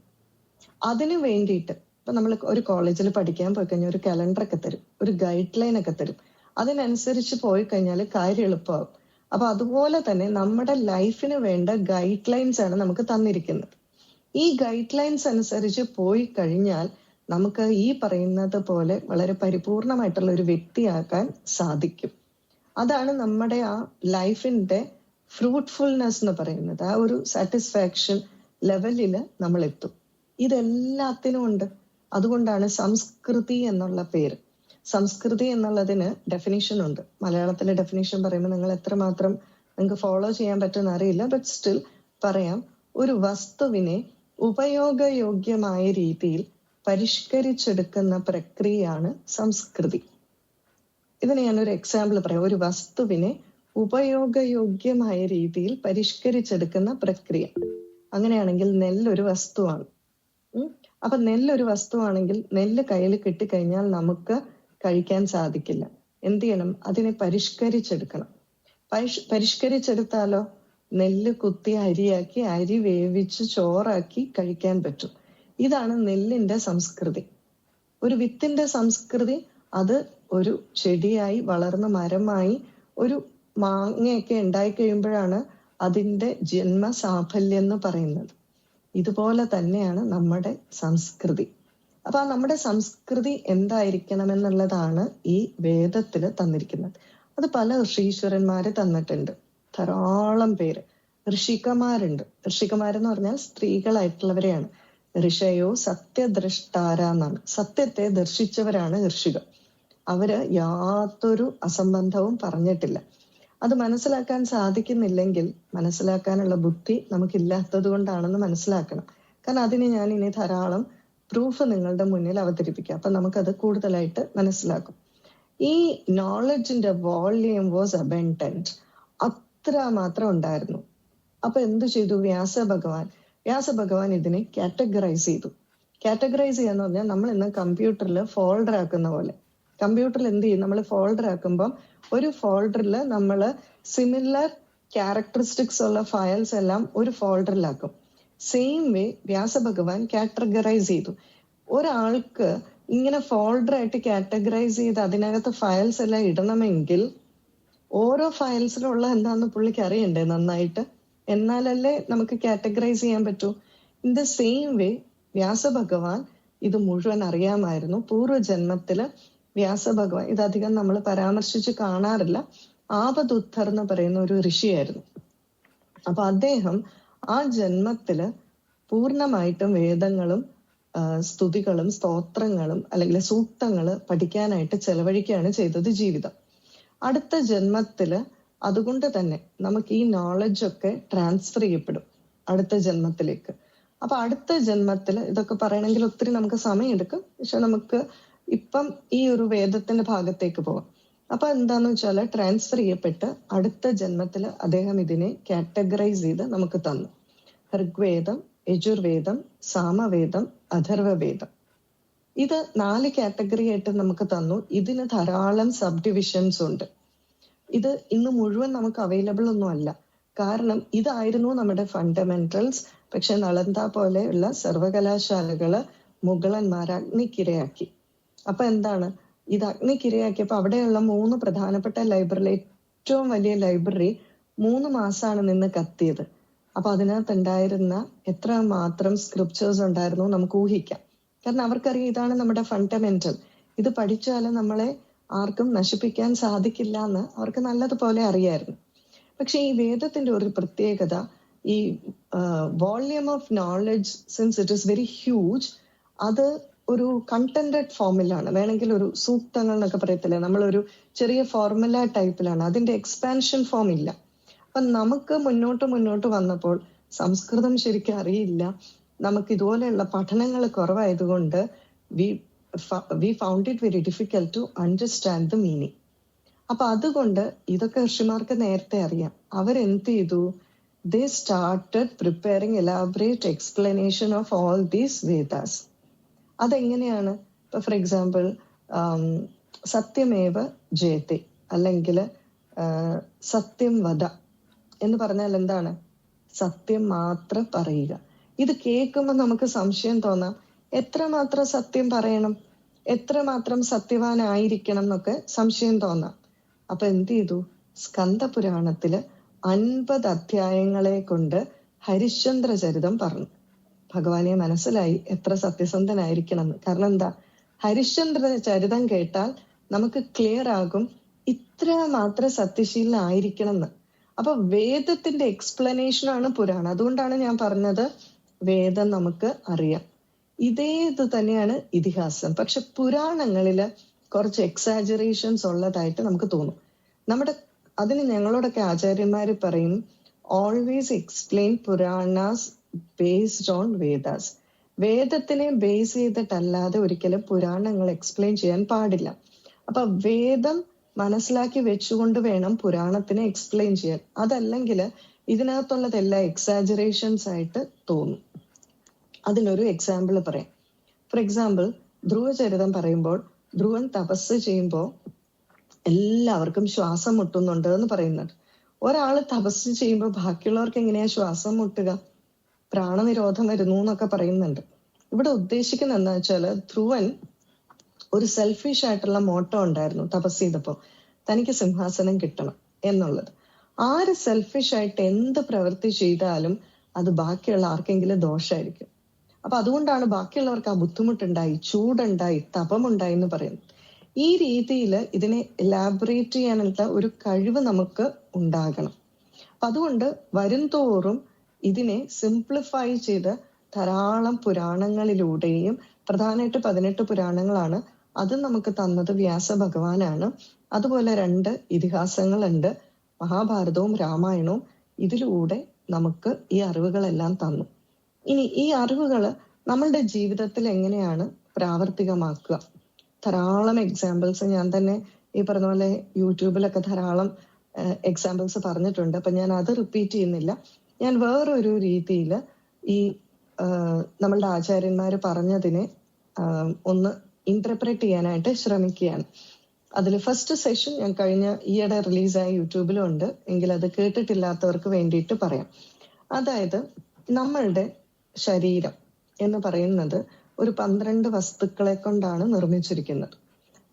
അതിനു വേണ്ടിയിട്ട് ഇപ്പൊ നമ്മൾ ഒരു കോളേജിൽ പഠിക്കാൻ പോയി കഴിഞ്ഞാൽ ഒരു കലണ്ടറൊക്കെ തരും, ഒരു ഗൈഡ് ലൈൻ ഒക്കെ തരും. അതിനനുസരിച്ച് പോയി കഴിഞ്ഞാൽ കാര്യം എളുപ്പമാകും. അപ്പൊ അതുപോലെ തന്നെ നമ്മുടെ ലൈഫിന് വേണ്ട ഗൈഡ് ലൈൻസ് ആണ് നമുക്ക് തന്നിരിക്കുന്നത്. ഈ ഗൈഡ് ലൈൻസ് അനുസരിച്ച് പോയി കഴിഞ്ഞാൽ നമുക്ക് ഈ പറയുന്നത് പോലെ വളരെ പരിപൂർണമായിട്ടുള്ള ഒരു വ്യക്തിയാക്കാൻ സാധിക്കും. അതാണ് നമ്മുടെ ആ ലൈഫിന്റെ ഫ്രൂട്ട്ഫുൾനെസ് എന്ന് പറയുന്നത്. ആ ഒരു സാറ്റിസ്ഫാക്ഷൻ ലെവലിൽ നമ്മൾ എത്തും. ഇതെല്ലാത്തിനും ഉണ്ട്. അതുകൊണ്ടാണ് സംസ്കൃതി എന്നുള്ള പേര്. സംസ്കൃതി എന്നുള്ളതിന് ഡെഫിനിഷൻ ഉണ്ട്. മലയാളത്തിലെ ഡെഫിനിഷൻ പറയുമ്പോൾ നിങ്ങൾ എത്രമാത്രം നിങ്ങൾക്ക് ഫോളോ ചെയ്യാൻ പറ്റുമെന്ന് അറിയില്ല, ബട്ട് സ്റ്റിൽ പറയാം. ഒരു വസ്തുവിനെ ഉപയോഗയോഗ്യമായ രീതിയിൽ പരിഷ്കരിച്ചെടുക്കുന്ന പ്രക്രിയയാണ് സംസ്കൃതി. ഇതിന് ഞാനൊരു എക്സാമ്പിൾ പറയാം. ഒരു വസ്തുവിനെ ഉപയോഗയോഗ്യമായ രീതിയിൽ പരിഷ്കരിച്ചെടുക്കുന്ന പ്രക്രിയ. അങ്ങനെയാണെങ്കിൽ നെല്ലൊരു വസ്തുവാണ്. അപ്പൊ നെല്ലൊരു വസ്തുവാണെങ്കിൽ നെല്ല് കയ്യിൽ കിട്ടിക്കഴിഞ്ഞാൽ നമുക്ക് കഴിക്കാൻ സാധിക്കില്ല. എന്ത് ചെയ്യണം? അതിനെ പരിഷ്കരിച്ചെടുക്കണം. പരിഷ്കരിച്ചെടുത്താലോ നെല്ല് കുത്തി അരിയാക്കി, അരി വേവിച്ച് ചോറാക്കി കഴിക്കാൻ പറ്റും. ഇതാണ് നെല്ലിന്റെ സംസ്കൃതി. ഒരു വിത്തിന്റെ സംസ്കൃതി അത് ഒരു ചെടിയായി വളർന്ന മരമായി ഒരു മാങ്ങയൊക്കെ ഉണ്ടായി കഴിയുമ്പോഴാണ് അതിന്റെ ജന്മ സാഫല്യം എന്ന് പറയുന്നത്. ഇതുപോലെ തന്നെയാണ് നമ്മുടെ സംസ്കൃതി. അപ്പൊ നമ്മുടെ സംസ്കൃതി എന്തായിരിക്കണം എന്നുള്ളതാണ് ഈ വേദത്തില് തന്നിരിക്കുന്നത്. അത് പല ഋഷീശ്വരന്മാര് തന്നിട്ടുണ്ട്. ധാരാളം പേര് ഋഷികമാരുണ്ട്. ഋഷികമാരെന്ന് പറഞ്ഞാൽ സ്ത്രീകളായിട്ടുള്ളവരെയാണ്. ഋഷയോ സത്യദ്രഷ്ടാര എന്നാണ്. സത്യത്തെ ദർശിച്ചവരാണ് ഋഷികൾ. അവര് യാതൊരു അസംബന്ധവും പറഞ്ഞിട്ടില്ല. അത് മനസ്സിലാക്കാൻ സാധിക്കുന്നില്ലെങ്കിൽ മനസ്സിലാക്കാനുള്ള ബുദ്ധി നമുക്കില്ലാത്തത് കൊണ്ടാണെന്ന് മനസ്സിലാക്കണം. കാരണം അതിന് ഞാൻ ഇനി ധാരാളം പ്രൂഫ് നിങ്ങളുടെ മുന്നിൽ അവതരിപ്പിക്കാം. അപ്പൊ നമുക്കത് കൂടുതലായിട്ട് മനസ്സിലാക്കും. ഈ നോളജിന്റെ വോള്യൂം വാസ് അബൻഡന്റ്. അത്ര മാത്രം ഉണ്ടായിരുന്നു. അപ്പൊ എന്തു ചെയ്തു വ്യാസഭഗവാൻ ഇതിനെ കാറ്റഗറൈസ് ചെയ്തു. കാറ്റഗറൈസ് ചെയ്യാന്ന് പറഞ്ഞാൽ നമ്മൾ ഇന്ന് കമ്പ്യൂട്ടറിൽ ഫോൾഡർ ആക്കുന്ന പോലെ. കമ്പ്യൂട്ടറിൽ എന്ത് ചെയ്യും? നമ്മൾ ഫോൾഡർ ആക്കുമ്പം ഒരു ഫോൾഡറിൽ നമ്മൾ സിമിലർ ക്യാരക്ടറിസ്റ്റിക്സ് ഉള്ള ഫയൽസ് എല്ലാം ഒരു ഫോൾഡറിലാക്കും. സെയിം വേ വ്യാസഭഗവാൻ കാറ്റഗറൈസ് ചെയ്തു. ഒരാൾക്ക് ഇങ്ങനെ ഫോൾഡറായിട്ട് കാറ്റഗറൈസ് ചെയ്ത് അതിനകത്ത് ഫയൽസ് എല്ലാം ഇടണമെങ്കിൽ ഓരോ ഫയൽസിലുള്ള എന്താന്ന് പുള്ളിക്ക് അറിയണ്ടേ നന്നായിട്ട്? എന്നാലല്ലേ നമുക്ക് കാറ്റഗറൈസ് ചെയ്യാൻ പറ്റൂ. ഇൻ ദ സെയിം വേ വ്യാസഭഗവാൻ ഇത് മുഴുവൻ അറിയാമായിരുന്നു. പൂർവ്വജന്മത്തില് വ്യാസഭഗവാൻ, ഇതധികം നമ്മൾ പരാമർശിച്ച് കാണാറില്ല, ആപതുദ്ധർ എന്ന് പറയുന്ന ഒരു ഋഷിയായിരുന്നു. അപ്പൊ അദ്ദേഹം ആ ജന്മത്തില് പൂർണ്ണമായിട്ടും വേദങ്ങളും സ്തുതികളും സ്തോത്രങ്ങളും അല്ലെങ്കിൽ സൂക്തങ്ങള് പഠിക്കാനായിട്ട് ചെലവഴിക്കുകയാണ് ചെയ്തത് ജീവിതം. അടുത്ത ജന്മത്തില് അതുകൊണ്ട് തന്നെ നമുക്ക് ഈ നോളജ് ഒക്കെ ട്രാൻസ്ഫർ ചെയ്യപ്പെടും അടുത്ത ജന്മത്തിലേക്ക്. അപ്പൊ അടുത്ത ജന്മത്തില് ഇതൊക്കെ പറയണമെങ്കിൽ ഒത്തിരി നമുക്ക് സമയം എടുക്കും. പക്ഷെ നമുക്ക് ഇപ്പം ഈ ഒരു വേദത്തിന്റെ ഭാഗത്തേക്ക് പോകാം. അപ്പൊ എന്താന്ന് വെച്ചാല് ട്രാൻസ്ഫർ ചെയ്യപ്പെട്ട് അടുത്ത ജന്മത്തില് അദ്ദേഹം ഇതിനെ കാറ്റഗറൈസ് ചെയ്ത് നമുക്ക് തന്നു. ഋഗ്വേദം, യജുർവേദം, സാമവേദം, അഥർവവേദം. ഇത് 4 കാറ്റഗറി ആയിട്ട് നമുക്ക് തന്നു. ഇതിന് ധാരാളം സബ് ഡിവിഷൻസ് ഉണ്ട്. ഇത് ഇന്ന് മുഴുവൻ നമുക്ക് അവൈലബിൾ ഒന്നും അല്ല. കാരണം ഇതായിരുന്നു നമ്മുടെ ഫണ്ടമെന്റൽസ്. പക്ഷെ നളന്ദ പോലെയുള്ള സർവകലാശാലകള് മുഗളന്മാർ അഗ്നിക്കിരയാക്കി. അപ്പൊ എന്താണ് ഇത്? അഗ്നിക്കിരയാക്കിയപ്പോ അവിടെയുള്ള 3 പ്രധാനപ്പെട്ട ലൈബ്രറി, ഏറ്റവും വലിയ ലൈബ്രറി 3 മാസമാണ് നിന്ന് കത്തിയത്. അപ്പൊ അതിനകത്ത് ഉണ്ടായിരുന്ന എത്ര മാത്രം സ്ക്രിപ്ചേഴ്സ് ഉണ്ടായിരുന്നു നമുക്ക് ഊഹിക്കാം. കാരണം അവർക്കറിയാം ഇതാണ് നമ്മുടെ ഫണ്ടമെന്റൽ. ഇത് പഠിച്ചാൽ നമ്മളെ ആർക്കും നശിപ്പിക്കാൻ സാധിക്കില്ല എന്ന് അവർക്ക് നല്ലതുപോലെ അറിയായിരുന്നു. പക്ഷെ ഈ വേദത്തിന്റെ ഒരു പ്രത്യേകത, ഈ volume of knowledge since it is very huge, അത് ഒരു കണ്ടന്റഡ് ഫോമിലാണ്. വേണമെങ്കിൽ ഒരു സൂക്തങ്ങൾ എന്നൊക്കെ പറയത്തില്ലേ, നമ്മളൊരു ചെറിയ ഫോർമുല ടൈപ്പിലാണ്. അതിന്റെ എക്സ്പാൻഷൻ ഫോം ഇല്ല. അപ്പൊ നമുക്ക് മുന്നോട്ട് വന്നപ്പോൾ സംസ്കൃതം ശരിക്കും അറിയില്ല, നമുക്ക് ഇതുപോലെയുള്ള പഠനങ്ങൾ കുറവായതുകൊണ്ട് we found it very difficult to understand the meaning. അപ്പൊ അതുകൊണ്ട് ഇതൊക്കെ ഋഷിമാർക്ക് നേരത്തെ അറിയാം. അവരെന്ത് ചെയ്തു? They started preparing elaborate explanation of all these Vedas. അതെങ്ങനെയാണ്? ഇപ്പൊ ഫോർ എക്സാമ്പിൾ സത്യമേവ ജയത്തെ, അല്ലെങ്കിൽ സത്യം വധ എന്ന് പറഞ്ഞാൽ എന്താണ്? സത്യം മാത്രം പറയുക. ഇത് കേൾക്കുമ്പോൾ നമുക്ക് സംശയം തോന്നാം, എത്രമാത്രം സത്യം പറയണം, എത്രമാത്രം സത്യവാനായിരിക്കണം എന്നൊക്കെ സംശയം തോന്നാം. അപ്പൊ എന്ത് ചെയ്തു? സ്കന്ദപുരാണത്തില് 50 അധ്യായങ്ങളെ കൊണ്ട് ഹരിശ്ചന്ദ്ര ചരിതം പറഞ്ഞു. ഭഗവാനെ മനസ്സിലായി എത്ര സത്യസന്ധനായിരിക്കണം എന്ന്. കാരണം എന്താ? ഹരിശ്ചന്ദ്ര ചരിതം കേട്ടാൽ നമുക്ക് ക്ലിയർ ആകും ഇത്ര മാത്രം സത്യശീലനായിരിക്കണം എന്ന്. അപ്പൊ വേദത്തിന്റെ എക്സ്പ്ലനേഷൻ ആണ് പുരാണം. അതുകൊണ്ടാണ് ഞാൻ പറഞ്ഞത് വേദം നമുക്ക് അറിയാം. ഇത് തന്നെയാണ് ഇതിഹാസം. പക്ഷെ പുരാണങ്ങളില് കുറച്ച് എക്സാജറേഷൻസ് ഉള്ളതായിട്ട് നമുക്ക് തോന്നും. അതിന് ഞങ്ങളോടൊക്കെ ആചാര്യന്മാര് പറയും, always explain puranas based on Vedas. വേദത്തിനെ ബേസ് ചെയ്തിട്ടല്ലാതെ ഒരിക്കലും പുരാണങ്ങൾ എക്സ്പ്ലെയിൻ ചെയ്യാൻ പാടില്ല. അപ്പൊ വേദം മനസ്സിലാക്കി വെച്ചുകൊണ്ട് വേണം പുരാണത്തിനെ എക്സ്പ്ലെയിൻ ചെയ്യാൻ. അതല്ലെങ്കിൽ ഇതിനകത്തുള്ളതെല്ലാം എക്സാജറേഷൻസ് ആയിട്ട് തോന്നും. അതിനൊരു എക്സാമ്പിൾ പറയാം. ഫോർ എക്സാമ്പിൾ, ധ്രുവചരിതം പറയുമ്പോൾ ധ്രുവൻ തപസ് ചെയ്യുമ്പോൾ എല്ലാവർക്കും ശ്വാസം മുട്ടുന്നുണ്ട് എന്ന് പറയുന്നുണ്ട്. ഒരാള് തപസ് ചെയ്യുമ്പോൾ ബാക്കിയുള്ളവർക്ക് എങ്ങനെയാ ശ്വാസം മുട്ടുക? പ്രാണനിരോധം വരുന്നു എന്നൊക്കെ പറയുന്നുണ്ട്. ഇവിടെ ഉദ്ദേശിക്കുന്നത് എന്താ വെച്ചാല്, ധ്രുവൻ ഒരു സെൽഫിഷ് ആയിട്ടുള്ള മോട്ടോ ഉണ്ടായിരുന്നു തപസ് ചെയ്തപ്പോ, തനിക്ക് സിംഹാസനം കിട്ടണം എന്നുള്ളത്. ആര് സെൽഫിഷ് ആയിട്ട് എന്ത് പ്രവൃത്തി ചെയ്താലും അത് ബാക്കിയുള്ള ആർക്കെങ്കിലും ദോഷമായിരിക്കും. അപ്പൊ അതുകൊണ്ടാണ് ബാക്കിയുള്ളവർക്ക് ആ ബുദ്ധിമുട്ടുണ്ടായി, ചൂടുണ്ടായി, തപമുണ്ടായി എന്ന് പറയുന്നത്. ഈ രീതിയിൽ ഇതിനെ എലാബറേറ്റ് ചെയ്യാനുള്ള ഒരു കഴിവ് നമുക്ക് ഉണ്ടാകണം. അപ്പൊ അതുകൊണ്ട് വരും തോറും ഇതിനെ സിംപ്ലിഫൈ ചെയ്ത് ധാരാളം പുരാണങ്ങളിലൂടെയും, പ്രധാനമായിട്ട് 18 പുരാണങ്ങളാണ്, അത് നമുക്ക് തന്നത് വ്യാസ ഭഗവാനാണ്. അതുപോലെ 2 ഇതിഹാസങ്ങളുണ്ട്, മഹാഭാരതവും രാമായണവും. ഇതിലൂടെ നമുക്ക് ഈ അറിവുകളെല്ലാം തന്നു. ഇനി ഈ അറിവുകൾ നമ്മളുടെ ജീവിതത്തിൽ എങ്ങനെയാണ് പ്രാവർത്തികമാക്കുക? ധാരാളം എക്സാമ്പിൾസ് ഞാൻ തന്നെ ഈ പറഞ്ഞ പോലെ യൂട്യൂബിലൊക്കെ ധാരാളം എക്സാമ്പിൾസ് പറഞ്ഞിട്ടുണ്ട്. അപ്പൊ ഞാൻ അത് റിപ്പീറ്റ് ചെയ്യുന്നില്ല. ഞാൻ വേറൊരു രീതിയിൽ ഈ നമ്മളുടെ ആചാര്യന്മാര് പറഞ്ഞതിനെ ഒന്ന് ഇന്റർപ്രറ്റ് ചെയ്യാനായിട്ട് ശ്രമിക്കുകയാണ്. അതിൽ ഫസ്റ്റ് സെഷൻ ഞാൻ ഈയിടെ റിലീസായ യൂട്യൂബിലും ഉണ്ട്, എങ്കിൽ അത് കേട്ടിട്ടില്ലാത്തവർക്ക് വേണ്ടിയിട്ട് പറയാം. അതായത് നമ്മളുടെ ശരീരം എന്ന് പറയുന്നത് ഒരു 12 വസ്തുക്കളെ കൊണ്ടാണ് നിർമ്മിച്ചിരിക്കുന്നത്.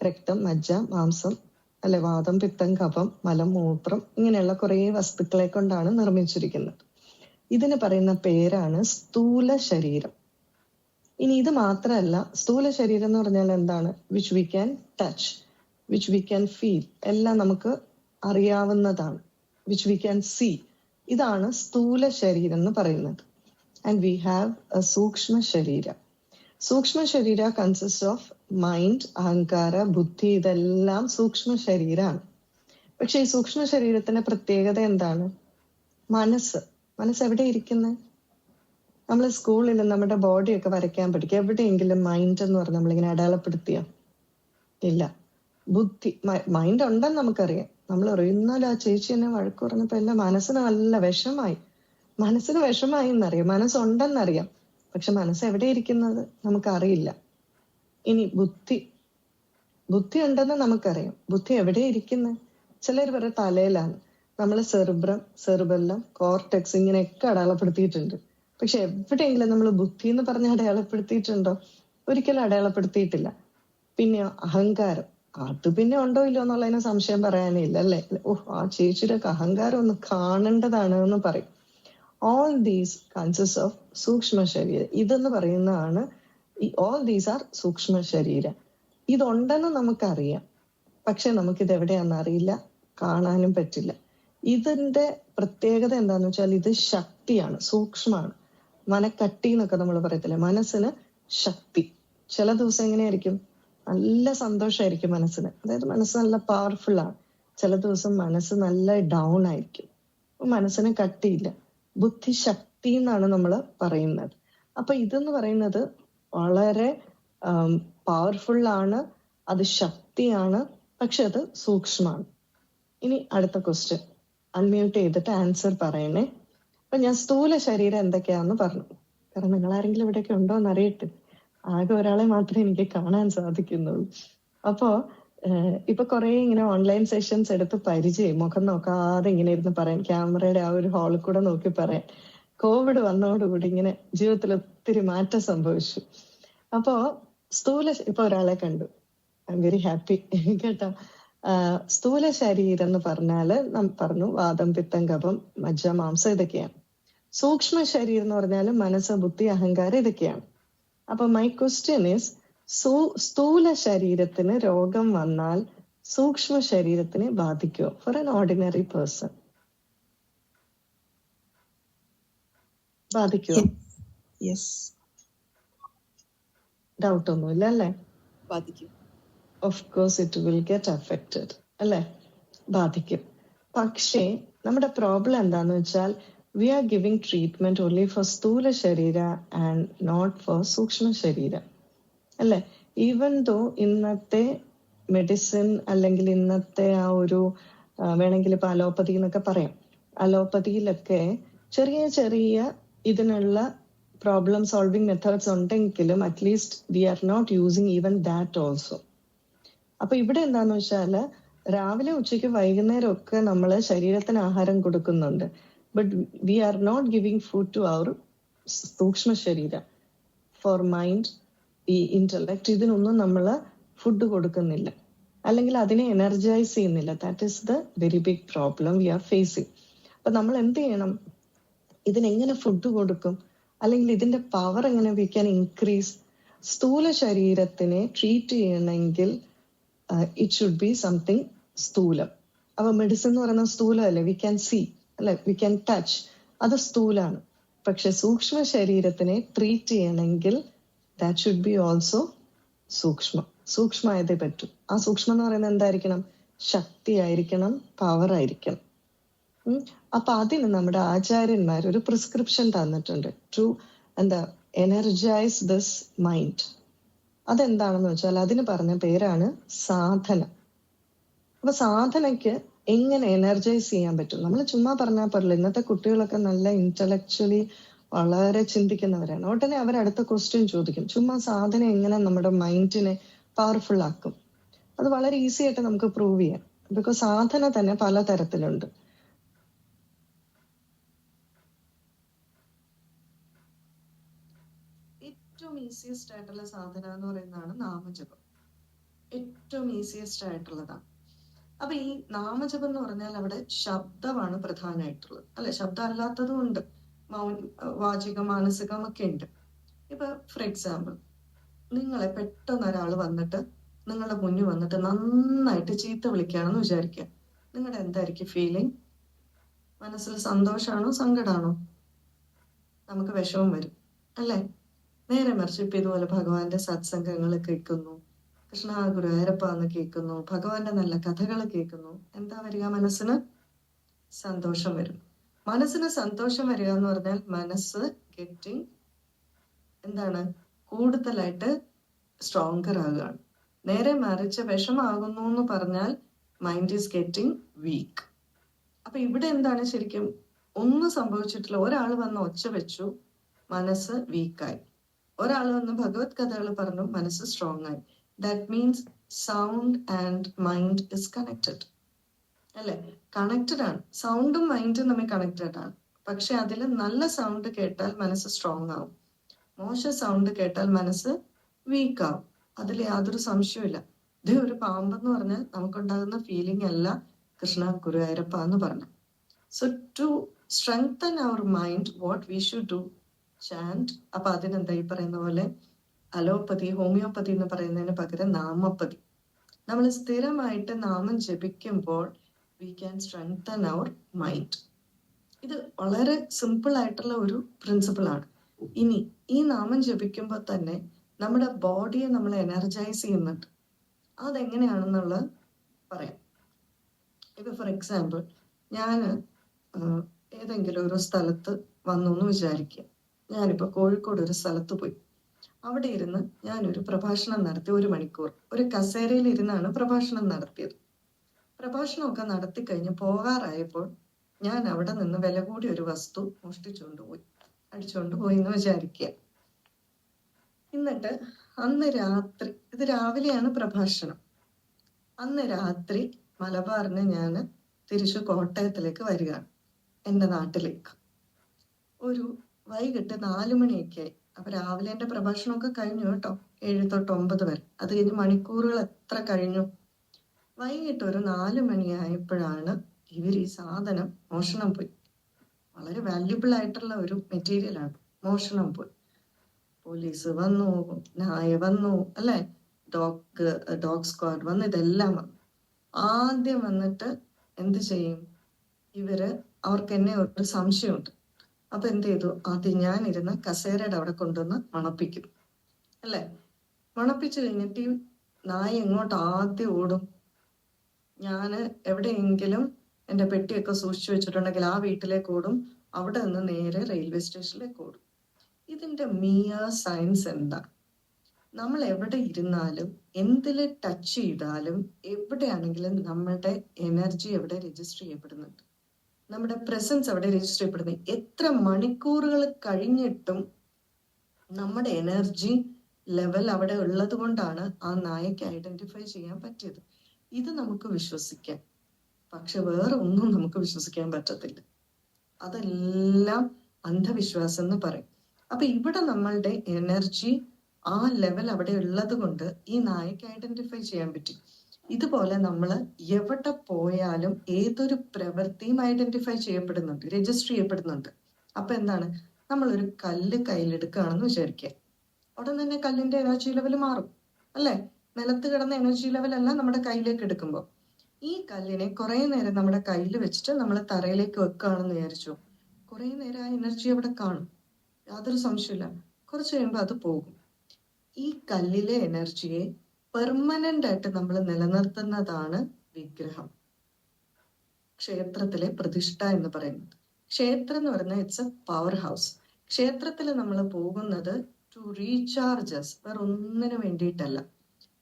രക്തം, മജ്ജ, മാംസം, അല്ലെ, വാതം, പിത്തം, കഫം, മലം, മൂത്രം, ഇങ്ങനെയുള്ള കുറേ വസ്തുക്കളെ കൊണ്ടാണ് നിർമ്മിച്ചിരിക്കുന്നത്. ഇതിന് പറയുന്ന പേരാണ് സ്ഥൂല ശരീരം. ഇനി ഇത് മാത്രമല്ല, സ്ഥൂല ശരീരം എന്ന് പറഞ്ഞാൽ എന്താണ്? Which we can touch, which we can feel, എല്ലാം നമുക്ക് അറിയാവുന്നതാണ്. വിച്ച് വി ക്യാൻ സീ, ഇതാണ് സ്ഥൂല ശരീരം എന്ന് പറയുന്നത്. ആൻഡ് വി ഹാവ് എ സൂക്ഷ്മ ശരീരം. സൂക്ഷ്മ ശരീര കൺസിസ്റ്റ് ഓഫ് മൈൻഡ്, അഹങ്കാര, ബുദ്ധി, ഇതെല്ലാം സൂക്ഷ്മ ശരീരമാണ്. പക്ഷെ ഈ സൂക്ഷ്മ ശരീരത്തിന്റെ പ്രത്യേകത എന്താണ്? മനസ്സ് എവിടെ ഇരിക്കുന്നത്? നമ്മൾ സ്കൂളിൽ നമ്മുടെ ബോഡിയൊക്കെ വരയ്ക്കാൻ പഠിക്കുക, എവിടെയെങ്കിലും മൈൻഡ് എന്ന് പറഞ്ഞ് നമ്മളിങ്ങനെ അടയാളപ്പെടുത്തിയ ഇല്ല. ബുദ്ധി, മൈൻഡ് ഉണ്ടെന്ന് നമുക്കറിയാം. നമ്മൾ അറിയുന്നാലും ആ ചേച്ചി എന്നെ വഴക്ക് പറഞ്ഞപ്പോ എല്ലാം മനസ്സിന് നല്ല വിഷമായി എന്നറിയാം, മനസ്സുണ്ടെന്നറിയാം. പക്ഷെ മനസ്സ് എവിടെ ഇരിക്കുന്നത് നമുക്കറിയില്ല. ഇനി ബുദ്ധി ഉണ്ടെന്ന് നമുക്കറിയാം, ബുദ്ധി എവിടെ ഇരിക്കുന്നത്? ചിലർ പറയും തലയിലാണ്. നമ്മൾ സെറിബെല്ലം, കോർട്ടെക്സ് ഇങ്ങനെയൊക്കെ അടയാളപ്പെടുത്തിയിട്ടുണ്ട്. പക്ഷെ എവിടെയെങ്കിലും നമ്മൾ ബുദ്ധി എന്ന് പറഞ്ഞ് അടയാളപ്പെടുത്തിയിട്ടുണ്ടോ? ഒരിക്കലും അടയാളപ്പെടുത്തിയിട്ടില്ല. പിന്നെ അഹങ്കാരം, അത് പിന്നെ ഉണ്ടോ ഇല്ലോ എന്നുള്ളതിന് സംശയം പറയാനേ ഇല്ല, അല്ലെ? ആ ചേച്ചിയുടെ അഹങ്കാരം ഒന്ന് കാണേണ്ടതാണ് എന്ന് പറയും. ഓൾ ദീസ് കൺസിസ്റ്റ് ഓഫ് സൂക്ഷ്മ ശരീരം. ഇതെന്ന് പറയുന്നതാണ് ഓൾ ദീസ് ആർ സൂക്ഷ്മ ശരീരം. ഇതുണ്ടെന്ന് നമുക്കറിയാം, പക്ഷെ നമുക്കിത് എവിടെയാണെന്ന് അറിയില്ല, കാണാനും പറ്റില്ല. ഇതിന്റെ പ്രത്യേകത എന്താന്ന് വെച്ചാൽ ഇത് ശക്തിയാണ്, സൂക്ഷ്മമാണ്. മനക്കട്ടി എന്നൊക്കെ നമ്മൾ പറയത്തില്ലേ, മനസ്സിന് ശക്തി. ചില ദിവസം എങ്ങനെയായിരിക്കും? നല്ല സന്തോഷമായിരിക്കും മനസ്സിന്, അതായത് മനസ്സ് നല്ല പവർഫുൾ ആണ്. ചില ദിവസം മനസ്സ് നല്ല ഡൗൺ ആയിരിക്കും, മനസ്സിന് കട്ടിയില്ല. ബുദ്ധിശക്തി എന്നാണ് നമ്മൾ പറയുന്നത്. അപ്പൊ ഇതെന്ന് പറയുന്നത് വളരെ പവർഫുൾ ആണ്, അത് ശക്തിയാണ്, പക്ഷെ അത് സൂക്ഷ്മമാണ്. ഇനി അടുത്ത ക്വസ്റ്റ്യൻ അൺമ്യൂട്ട് ചെയ്തിട്ട് ആൻസർ പറയണേ. അപ്പൊ ഞാൻ സ്ഥൂല ശരീരം എന്തൊക്കെയാന്ന് പറഞ്ഞു. കാരണം നിങ്ങൾ ആരെങ്കിലും ഇവിടെയൊക്കെ ഉണ്ടോ എന്ന് അറിയട്ടെ. ആകെ ഒരാളെ മാത്രമേ എനിക്ക് കാണാൻ സാധിക്കുന്നുള്ളൂ. അപ്പോ ഇപ്പൊ കുറെ ഇങ്ങനെ ഓൺലൈൻ സെഷൻസ് എടുത്ത് പരിചയം, മുഖം നോക്കാതെ ഇങ്ങനെ ഇരുന്ന് പറയാൻ, ക്യാമറയുടെ ആ ഒരു ഹാളിൽ കൂടെ നോക്കി പറയാൻ. കോവിഡ് വന്നതോടുകൂടി ഇങ്ങനെ ജീവിതത്തിൽ ഒത്തിരി മാറ്റം സംഭവിച്ചു. അപ്പോ ഇപ്പൊ ഒരാളെ കണ്ടു, ഐ എം വെരി ഹാപ്പി കേട്ടോ. സ്ഥൂല ശരീരം എന്ന് പറഞ്ഞാല് പറഞ്ഞു വാദം, പിത്തം, കഫം, മജ്ജ, മാംസം ഇതൊക്കെയാണ്. സൂക്ഷ്മ ശരീരം എന്ന് പറഞ്ഞാൽ മനസ്സ്, ബുദ്ധി, അഹങ്കാരം ഇതൊക്കെയാണ്. അപ്പൊ മൈ ക്വസ്റ്റ്യൻ ഈസ്, സ്ഥൂല ശരീരത്തിന് രോഗം വന്നാൽ സൂക്ഷ്മ ശരീരത്തിനെ ബാധിക്കുമോ ഫോർ ആൻ ഓർഡിനറി പേഴ്സൺ? ബാധിക്കുമോ? ഡൗട്ട് ഒന്നുമില്ല അല്ലേ? ബാധിക്കും. Of course it will get affected അല്ലേ? ബാധിക്കും. പക്ഷേ നമ്മുടെ പ്രോബ്ലം എന്താന്ന് വെച്ചാൽ we are giving treatment only for സ്ഥൂല ശരീര ആൻഡ് നോട്ട് ഫോർ സൂക്ഷ്മ ശരീര അല്ലെ? ഈവൻ ദോ ഇന്നത്തെ മെഡിസിൻ അല്ലെങ്കിൽ ഇന്നത്തെ ആ ഒരു വേണമെങ്കിൽ ഇപ്പൊ അലോപ്പതി എന്നൊക്കെ പറയാം, അലോപ്പതിയിലൊക്കെ ചെറിയ ചെറിയ ഇതിനുള്ള പ്രോബ്ലം സോൾവിങ് മെത്തേഡ്സ് ഉണ്ടെങ്കിലും at least we are not using even that also. അപ്പൊ ഇവിടെ എന്താന്ന് വെച്ചാല് രാവിലെ, ഉച്ചയ്ക്ക്, വൈകുന്നേരം ഒക്കെ നമ്മൾ ശരീരത്തിന് ആഹാരം കൊടുക്കുന്നുണ്ട്. But we are not giving food to our സൂക്ഷ്മ ശരീര, ഫോർ മൈൻഡ്, ഈ ഇന്റലക്ട്, ഇതിനൊന്നും നമ്മൾ ഫുഡ് കൊടുക്കുന്നില്ല, അല്ലെങ്കിൽ അതിനെ എനർജൈസ് ചെയ്യുന്നില്ല. That is the very big problem we are facing. അപ്പൊ നമ്മൾ എന്ത് ചെയ്യണം? ഇതിനെങ്ങനെ ഫുഡ് കൊടുക്കും, അല്ലെങ്കിൽ ഇതിന്റെ പവർ എങ്ങനെ വി ക്യാൻ ഇൻക്രീസ്? സ്ഥൂല ശരീരത്തിനെ ട്രീറ്റ് ചെയ്യണമെങ്കിൽ ഇറ്റ് ഷുഡ് ബി സംതിങ് സ്ഥൂലം. അപ്പൊ മെഡിസിൻ എന്ന് പറയുന്നത് സ്ഥൂലമല്ലേ? വി ക്യാൻ സീ അല്ലെ, വി ക്യാൻ ടച്ച്, അത് സ്ഥൂലാണ്. പക്ഷെ സൂക്ഷ്മ ശരീരത്തിനെ ട്രീറ്റ് ചെയ്യണമെങ്കിൽ ദാറ്റ് ഷുഡ് ബി ഓൾസോ സൂക്ഷ്മമായതേ പറ്റൂ. ആ സൂക്ഷ്മം എന്ന് പറയുന്നത് എന്തായിരിക്കണം? ശക്തി ആയിരിക്കണം, പവർ ആയിരിക്കണം. അപ്പൊ അതിന് നമ്മുടെ ആചാര്യന്മാർ ഒരു പ്രിസ്ക്രിപ്ഷൻ തന്നിട്ടുണ്ട് ടു എനർജൈസ് ദിസ് മൈൻഡ്. അതെന്താണെന്ന് വെച്ചാൽ അതിന് പറഞ്ഞ പേരാണ് സാധന. അപ്പൊ സാധനയ്ക്ക് എങ്ങനെ എനർജൈസ് ചെയ്യാൻ പറ്റും? നമ്മൾ ചുമ്മാ പറഞ്ഞാൽ പോരല്ലോ. ഇന്നത്തെ കുട്ടികളൊക്കെ നല്ല ഇന്റലക്ച്വലി വളരെ ചിന്തിക്കുന്നവരാണ്. ഉടനെ അവരടുത്ത ക്വസ്റ്റ്യൻ ചോദിക്കും, ചുമ്മാ സാധന എങ്ങനെ നമ്മുടെ മൈൻഡിനെ പവർഫുൾ ആക്കും? അത് വളരെ ഈസി ആയിട്ട് നമുക്ക് പ്രൂവ് ചെയ്യാം. ബിക്കോസ് സാധന തന്നെ പല തരത്തിലുണ്ട്. ഏറ്റവും ഈസിയസ്റ്റ് ആയിട്ടുള്ള സാധന എന്ന് പറയുന്നതാണ് നാമജപം. ഏറ്റവും ഈസിയസ്റ്റ് ആയിട്ടുള്ളതാണ്. അപ്പൊ ഈ നാമജപം എന്ന് പറഞ്ഞാൽ അവിടെ ശബ്ദമാണ് പ്രധാനമായിട്ടുള്ളത് അല്ലെ? ശബ്ദം അല്ലാത്തതും ഉണ്ട്, വാചികം, മാനസികം ഒക്കെ ഉണ്ട്. ഇപ്പൊ ഫോർ എക്സാമ്പിൾ, നിങ്ങളെ പെട്ടെന്ന് ഒരാൾ വന്നിട്ട് നിങ്ങളുടെ മുന്നിൽ വന്നിട്ട് നന്നായിട്ട് ചീത്ത വിളിക്കുകയാണെന്ന് വിചാരിക്കുക. നിങ്ങളുടെ എന്തായിരിക്കും ഫീലിംഗ്? മനസ്സിൽ സന്തോഷമാണോ സങ്കടമാണോ? നമുക്ക് വിഷമം വരും അല്ലെ? നേരെ മറിച്ച് ഇപ്പൊ ഇതുപോലെ ഭഗവാന്റെ സത്സംഗങ്ങൾ കേൾക്കുന്നു, കൃഷ്ണ ഗുരുവായൂരപ്പ എന്ന് കേൾക്കുന്നു, ഭഗവാന്റെ നല്ല കഥകൾ കേൾക്കുന്നു, എന്താ വരിക? മനസ്സിന് സന്തോഷം വരും. മനസ്സിന് സന്തോഷം വരിക എന്ന് പറഞ്ഞാൽ മനസ്സ് ഗെറ്റിംഗ് കൂടുതലായിട്ട് സ്ട്രോങ്കർ ആകുകയാണ്. നേരെ മറിച്ച് വിഷമാകുന്നു എന്ന് പറഞ്ഞാൽ മൈൻഡ് ഈസ് ഗെറ്റിംഗ് വീക്ക്. അപ്പൊ ഇവിടെ എന്താണ് ശരിക്കും? ഒന്നും സംഭവിച്ചിട്ടില്ല. ഒരാൾ വന്ന് ഒച്ച വെച്ചു, മനസ്സ് വീക്കായി. ഒരാൾ വന്ന് ഭഗവത് കഥകൾ പറഞ്ഞു, മനസ്സ് സ്ട്രോങ് ആയി. That means sound and mind is connected അല്ലെ? കണക്റ്റഡ് ആണ്. സൗണ്ടും മൈൻഡും തമ്മിൽ കണക്റ്റഡ് ആണ്. പക്ഷെ അതിൽ നല്ല സൗണ്ട് കേട്ടാൽ മനസ്സ് സ്ട്രോങ് ആവും, മോശം സൗണ്ട് കേട്ടാൽ മനസ്സ് വീക്ക് ആവും. അതിൽ യാതൊരു സംശയമില്ല. ഇത് ഒരു പാമ്പെന്ന് പറഞ്ഞാൽ നമുക്കുണ്ടാകുന്ന ഫീലിംഗ് അല്ല കൃഷ്ണ ഗുരുവായൂരപ്പ എന്ന് പറഞ്ഞു. So to strengthen our mind what we should do? Chant. അപ്പൊ അതിനെന്താ ഈ പറയുന്ന പോലെ അലോപ്പതി, ഹോമിയോപ്പതി എന്ന് പറയുന്നതിന് പകരം നാമപ്പതി. നമ്മൾ സ്ഥിരമായിട്ട് നാമം ജപിക്കുമ്പോൾ we can strengthen our mind. ഇത് വളരെ സിമ്പിൾ ആയിട്ടുള്ള ഒരു പ്രിൻസിപ്പിൾ ആണ്. ഇനി ഈ നാമം ജപിക്കുമ്പോൾ തന്നെ നമ്മുടെ ബോഡിയെ നമ്മൾ എനർജൈസ് ചെയ്യുന്നുണ്ട്. അതെങ്ങനെയാണെന്നുള്ളത് പറയാം. ഇപ്പൊ ഫോർ എക്സാമ്പിൾ, ഞാൻ ഏതെങ്കിലും ഒരു സ്ഥലത്ത് വന്നു എന്ന് വിചാരിക്കുക. ഞാനിപ്പോൾ കോഴിക്കോട് ഒരു സ്ഥലത്ത് പോയി. അവിടെ ഇരുന്ന് ഞാനൊരു പ്രഭാഷണം നടത്തി 1 മണിക്കൂർ. ഒരു കസേരയിൽ ഇരുന്നാണ് പ്രഭാഷണം നടത്തിയത്. പ്രഭാഷണമൊക്കെ നടത്തി കഴിഞ്ഞ് പോകാറായപ്പോൾ ഞാൻ അവിടെ നിന്ന് വില കൂടിയ ഒരു വസ്തു മോഷ്ടിച്ചുകൊണ്ട് പോയി, അടിച്ചുകൊണ്ട് പോയി എന്ന് വിചാരിക്കുക. എന്നിട്ട് അന്ന് രാത്രി, ഇത് രാവിലെയാണ് പ്രഭാഷണം, അന്ന് രാത്രി മലബാറിന് ഞാൻ തിരിച്ചു കോട്ടയത്തിലേക്ക് വരികയാണ്, എൻ്റെ നാട്ടിലേക്ക്. ഒരു വൈകിട്ട് 4 മണിയൊക്കെ ആയി. അപ്പൊ രാവിലെ എൻ്റെ പ്രഭാഷണമൊക്കെ കഴിഞ്ഞു കേട്ടോ, 7 തൊട്ട് 9 വരെ. അത് കഴിഞ്ഞ് മണിക്കൂറുകൾ എത്ര കഴിഞ്ഞു. വൈകിട്ട് ഒരു 4 മണിയായപ്പോഴാണ് ഇവർ ഈ സാധനം മോഷണം പോയി. വളരെ വാല്യുബിൾ ആയിട്ടുള്ള ഒരു മെറ്റീരിയലാണ്. മോഷണം പോയി. പോലീസ് വന്നു, നായ വന്നു, അല്ലെ, ഡോഗ് സ്ക്വാഡ് വന്നു, ഇതെല്ലാം വന്നു. ആദ്യം വന്നിട്ട് എന്ത് ചെയ്യും ഇവര്? അവർക്ക് എന്നെ ഒരു സംശയമുണ്ട്. അപ്പൊ എന്ത് ചെയ്തു? ആദ്യം ഞാൻ ഇരുന്ന കസേരയുടെ അവിടെ കൊണ്ടുവന്ന് മണപ്പിക്കും, അല്ലെ. മണപ്പിച്ചു കഴിഞ്ഞിട്ട് നായ എങ്ങോട്ട് ആദ്യം ഓടും? ഞാന് എവിടെയെങ്കിലും എൻ്റെ പെട്ടിയൊക്കെ സൂക്ഷിച്ചു വെച്ചിട്ടുണ്ടെങ്കിൽ ആ വീട്ടിലേക്ക് ഓടും. അവിടെ നിന്ന് നേരെ റെയിൽവേ സ്റ്റേഷനിലേക്ക് ഓടും. ഇതിന്റെ മിയർ സയൻസ് എന്താ? നമ്മൾ എവിടെ ഇരുന്നാലും, എന്തില് ടച്ച് ചെയ്താലും, എവിടെയാണെങ്കിലും നമ്മുടെ എനർജി എവിടെ രജിസ്റ്റർ ചെയ്യപ്പെടുന്നുണ്ട്, നമ്മുടെ പ്രസൻസ് എവിടെ രജിസ്റ്റർ ചെയ്യപ്പെടുന്നത്. എത്ര മണിക്കൂറുകൾ കഴിഞ്ഞിട്ടും നമ്മുടെ എനർജി ലെവൽ അവിടെ ഉള്ളത് കൊണ്ടാണ് ആ നായക്ക് ഐഡന്റിഫൈ ചെയ്യാൻ പറ്റിയത്. ഇത് നമുക്ക് വിശ്വസിക്കാം, പക്ഷെ വേറെ ഒന്നും നമുക്ക് വിശ്വസിക്കാൻ പറ്റത്തില്ല. അതെല്ലാം അന്ധവിശ്വാസം എന്ന് പറയും. അപ്പൊ ഇവിടെ നമ്മളുടെ എനർജി ആ ലെവൽ അവിടെ ഉള്ളത് കൊണ്ട് ഈ നായക്ക് ഐഡന്റിഫൈ ചെയ്യാൻ പറ്റി. ഇതുപോലെ നമ്മൾ എവിടെ പോയാലും ഏതൊരു പ്രവൃത്തിയും ഐഡന്റിഫൈ ചെയ്യപ്പെടുന്നുണ്ട്, രജിസ്റ്റർ ചെയ്യപ്പെടുന്നുണ്ട്. അപ്പൊ എന്താണ്? നമ്മളൊരു കല്ല് കയ്യിലെടുക്കുകയാണെന്ന് വിചാരിക്കുക, ഉടൻ തന്നെ കല്ലിന്റെ എനർജി ലെവൽ മാറും, അല്ലെ. നിലത്ത് കിടന്ന എനർജി ലെവൽ അല്ല നമ്മുടെ കയ്യിലേക്ക് എടുക്കുമ്പോൾ. ഈ കല്ലിനെ കുറെ നേരം നമ്മുടെ കയ്യിൽ വെച്ചിട്ട് നമ്മൾ തറയിലേക്ക് വെക്കുകയാണെന്ന് വിചാരിച്ചു, കുറെ നേരം ആ എനർജി അവിടെ കാണും, യാതൊരു സംശയമില്ല. കുറച്ച് കഴിയുമ്പോൾ അത് പോകും. ഈ കല്ലിലെ എനർജിയെ പെർമനന്റ് ആയിട്ട് നമ്മൾ നിലനിർത്തുന്നതാണ് വിഗ്രഹം, ക്ഷേത്രത്തിലെ പ്രതിഷ്ഠ എന്ന് പറയുന്നത്. ക്ഷേത്രം എന്ന് പറയുന്നത് ഇറ്റ്സ് എ പവർ ഹൗസ്. ക്ഷേത്രത്തിൽ നമ്മൾ പോകുന്നത് ടു റീചാർജസ്, വേറെ ഒന്നിനു വേണ്ടിയിട്ടല്ല.